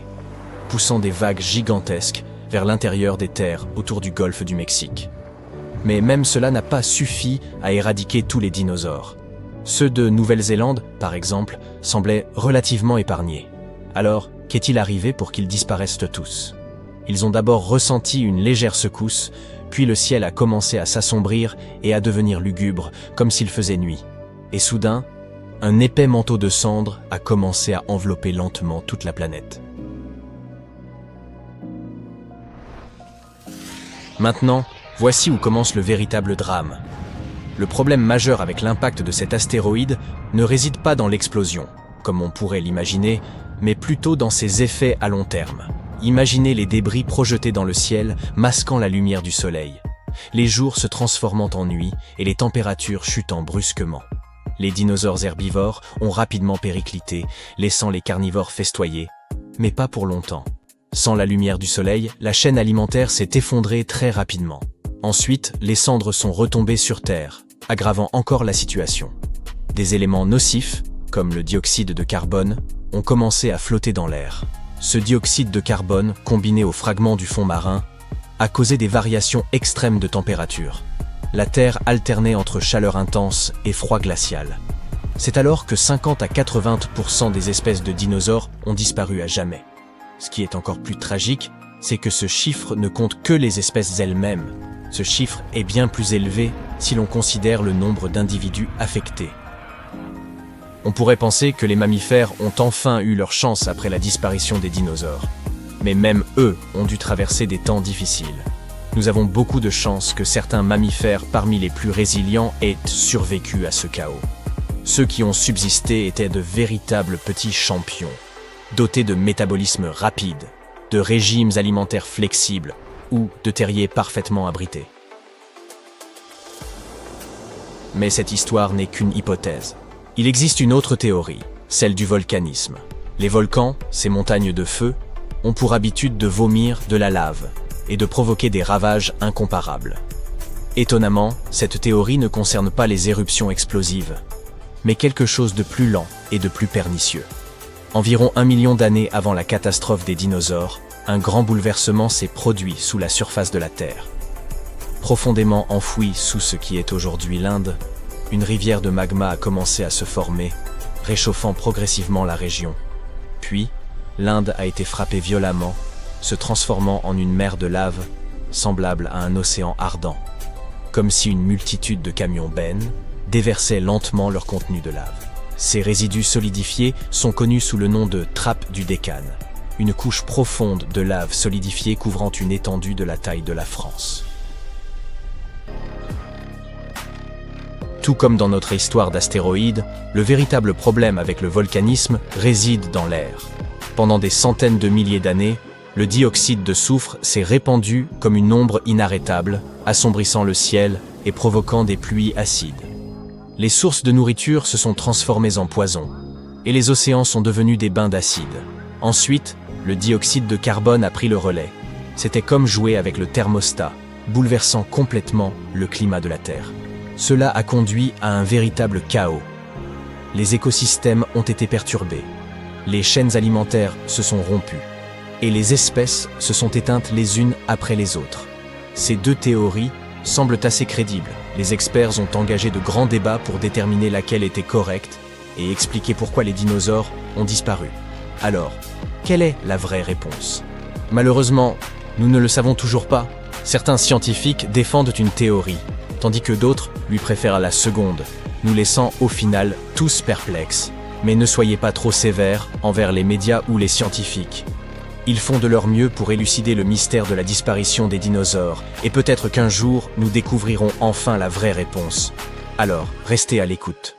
poussant des vagues gigantesques vers l'intérieur des terres autour du golfe du Mexique. Mais même cela n'a pas suffi à éradiquer tous les dinosaures. Ceux de Nouvelle-Zélande, par exemple, semblaient relativement épargnés. Alors, qu'est-il arrivé pour qu'ils disparaissent tous ? Ils ont d'abord ressenti une légère secousse, puis le ciel a commencé à s'assombrir et à devenir lugubre, comme s'il faisait nuit. Et soudain, un épais manteau de cendres a commencé à envelopper lentement toute la planète. Maintenant, voici où commence le véritable drame. Le problème majeur avec l'impact de cet astéroïde ne réside pas dans l'explosion, comme on pourrait l'imaginer, mais plutôt dans ses effets à long terme. Imaginez les débris projetés dans le ciel, masquant la lumière du soleil, les jours se transformant en nuit et les températures chutant brusquement. Les dinosaures herbivores ont rapidement périclité, laissant les carnivores festoyer, mais pas pour longtemps. Sans la lumière du soleil, la chaîne alimentaire s'est effondrée très rapidement. Ensuite, les cendres sont retombées sur Terre, aggravant encore la situation. Des éléments nocifs, comme le dioxyde de carbone, ont commencé à flotter dans l'air. Ce dioxyde de carbone, combiné aux fragments du fond marin, a causé des variations extrêmes de température. La Terre alternait entre chaleur intense et froid glacial. C'est alors que 50 à 80% des espèces de dinosaures ont disparu à jamais. Ce qui est encore plus tragique, c'est que ce chiffre ne compte que les espèces elles-mêmes. Ce chiffre est bien plus élevé si l'on considère le nombre d'individus affectés. On pourrait penser que les mammifères ont enfin eu leur chance après la disparition des dinosaures. Mais même eux ont dû traverser des temps difficiles. Nous avons beaucoup de chance que certains mammifères parmi les plus résilients aient survécu à ce chaos. Ceux qui ont subsisté étaient de véritables petits champions, dotés de métabolisme rapide, de régimes alimentaires flexibles ou de terriers parfaitement abrités. Mais cette histoire n'est qu'une hypothèse. Il existe une autre théorie, celle du volcanisme. Les volcans, ces montagnes de feu, ont pour habitude de vomir de la lave et de provoquer des ravages incomparables. Étonnamment, cette théorie ne concerne pas les éruptions explosives, mais quelque chose de plus lent et de plus pernicieux. Environ 1 million d'années avant la catastrophe des dinosaures, un grand bouleversement s'est produit sous la surface de la Terre. Profondément enfouie sous ce qui est aujourd'hui l'Inde, une rivière de magma a commencé à se former, réchauffant progressivement la région. Puis, l'Inde a été frappée violemment, se transformant en une mer de lave, semblable à un océan ardent, comme si une multitude de camions bennes déversaient lentement leur contenu de lave. Ces résidus solidifiés sont connus sous le nom de trappe du Décan, une couche profonde de lave solidifiée couvrant une étendue de la taille de la France. Tout comme dans notre histoire d'astéroïdes, le véritable problème avec le volcanisme réside dans l'air. Pendant des centaines de milliers d'années, le dioxyde de soufre s'est répandu comme une ombre inarrêtable, assombrissant le ciel et provoquant des pluies acides. Les sources de nourriture se sont transformées en poison, et les océans sont devenus des bains d'acide. Ensuite, le dioxyde de carbone a pris le relais. C'était comme jouer avec le thermostat, bouleversant complètement le climat de la Terre. Cela a conduit à un véritable chaos. Les écosystèmes ont été perturbés, les chaînes alimentaires se sont rompues, et les espèces se sont éteintes les unes après les autres. Ces deux théories semblent assez crédibles. Les experts ont engagé de grands débats pour déterminer laquelle était correcte et expliquer pourquoi les dinosaures ont disparu. Alors, quelle est la vraie réponse ? Malheureusement, nous ne le savons toujours pas. Certains scientifiques défendent une théorie, tandis que d'autres lui préfèrent la seconde, nous laissant au final tous perplexes. Mais ne soyez pas trop sévères envers les médias ou les scientifiques. Ils font de leur mieux pour élucider le mystère de la disparition des dinosaures, et peut-être qu'un jour, nous découvrirons enfin la vraie réponse. Alors, restez à l'écoute.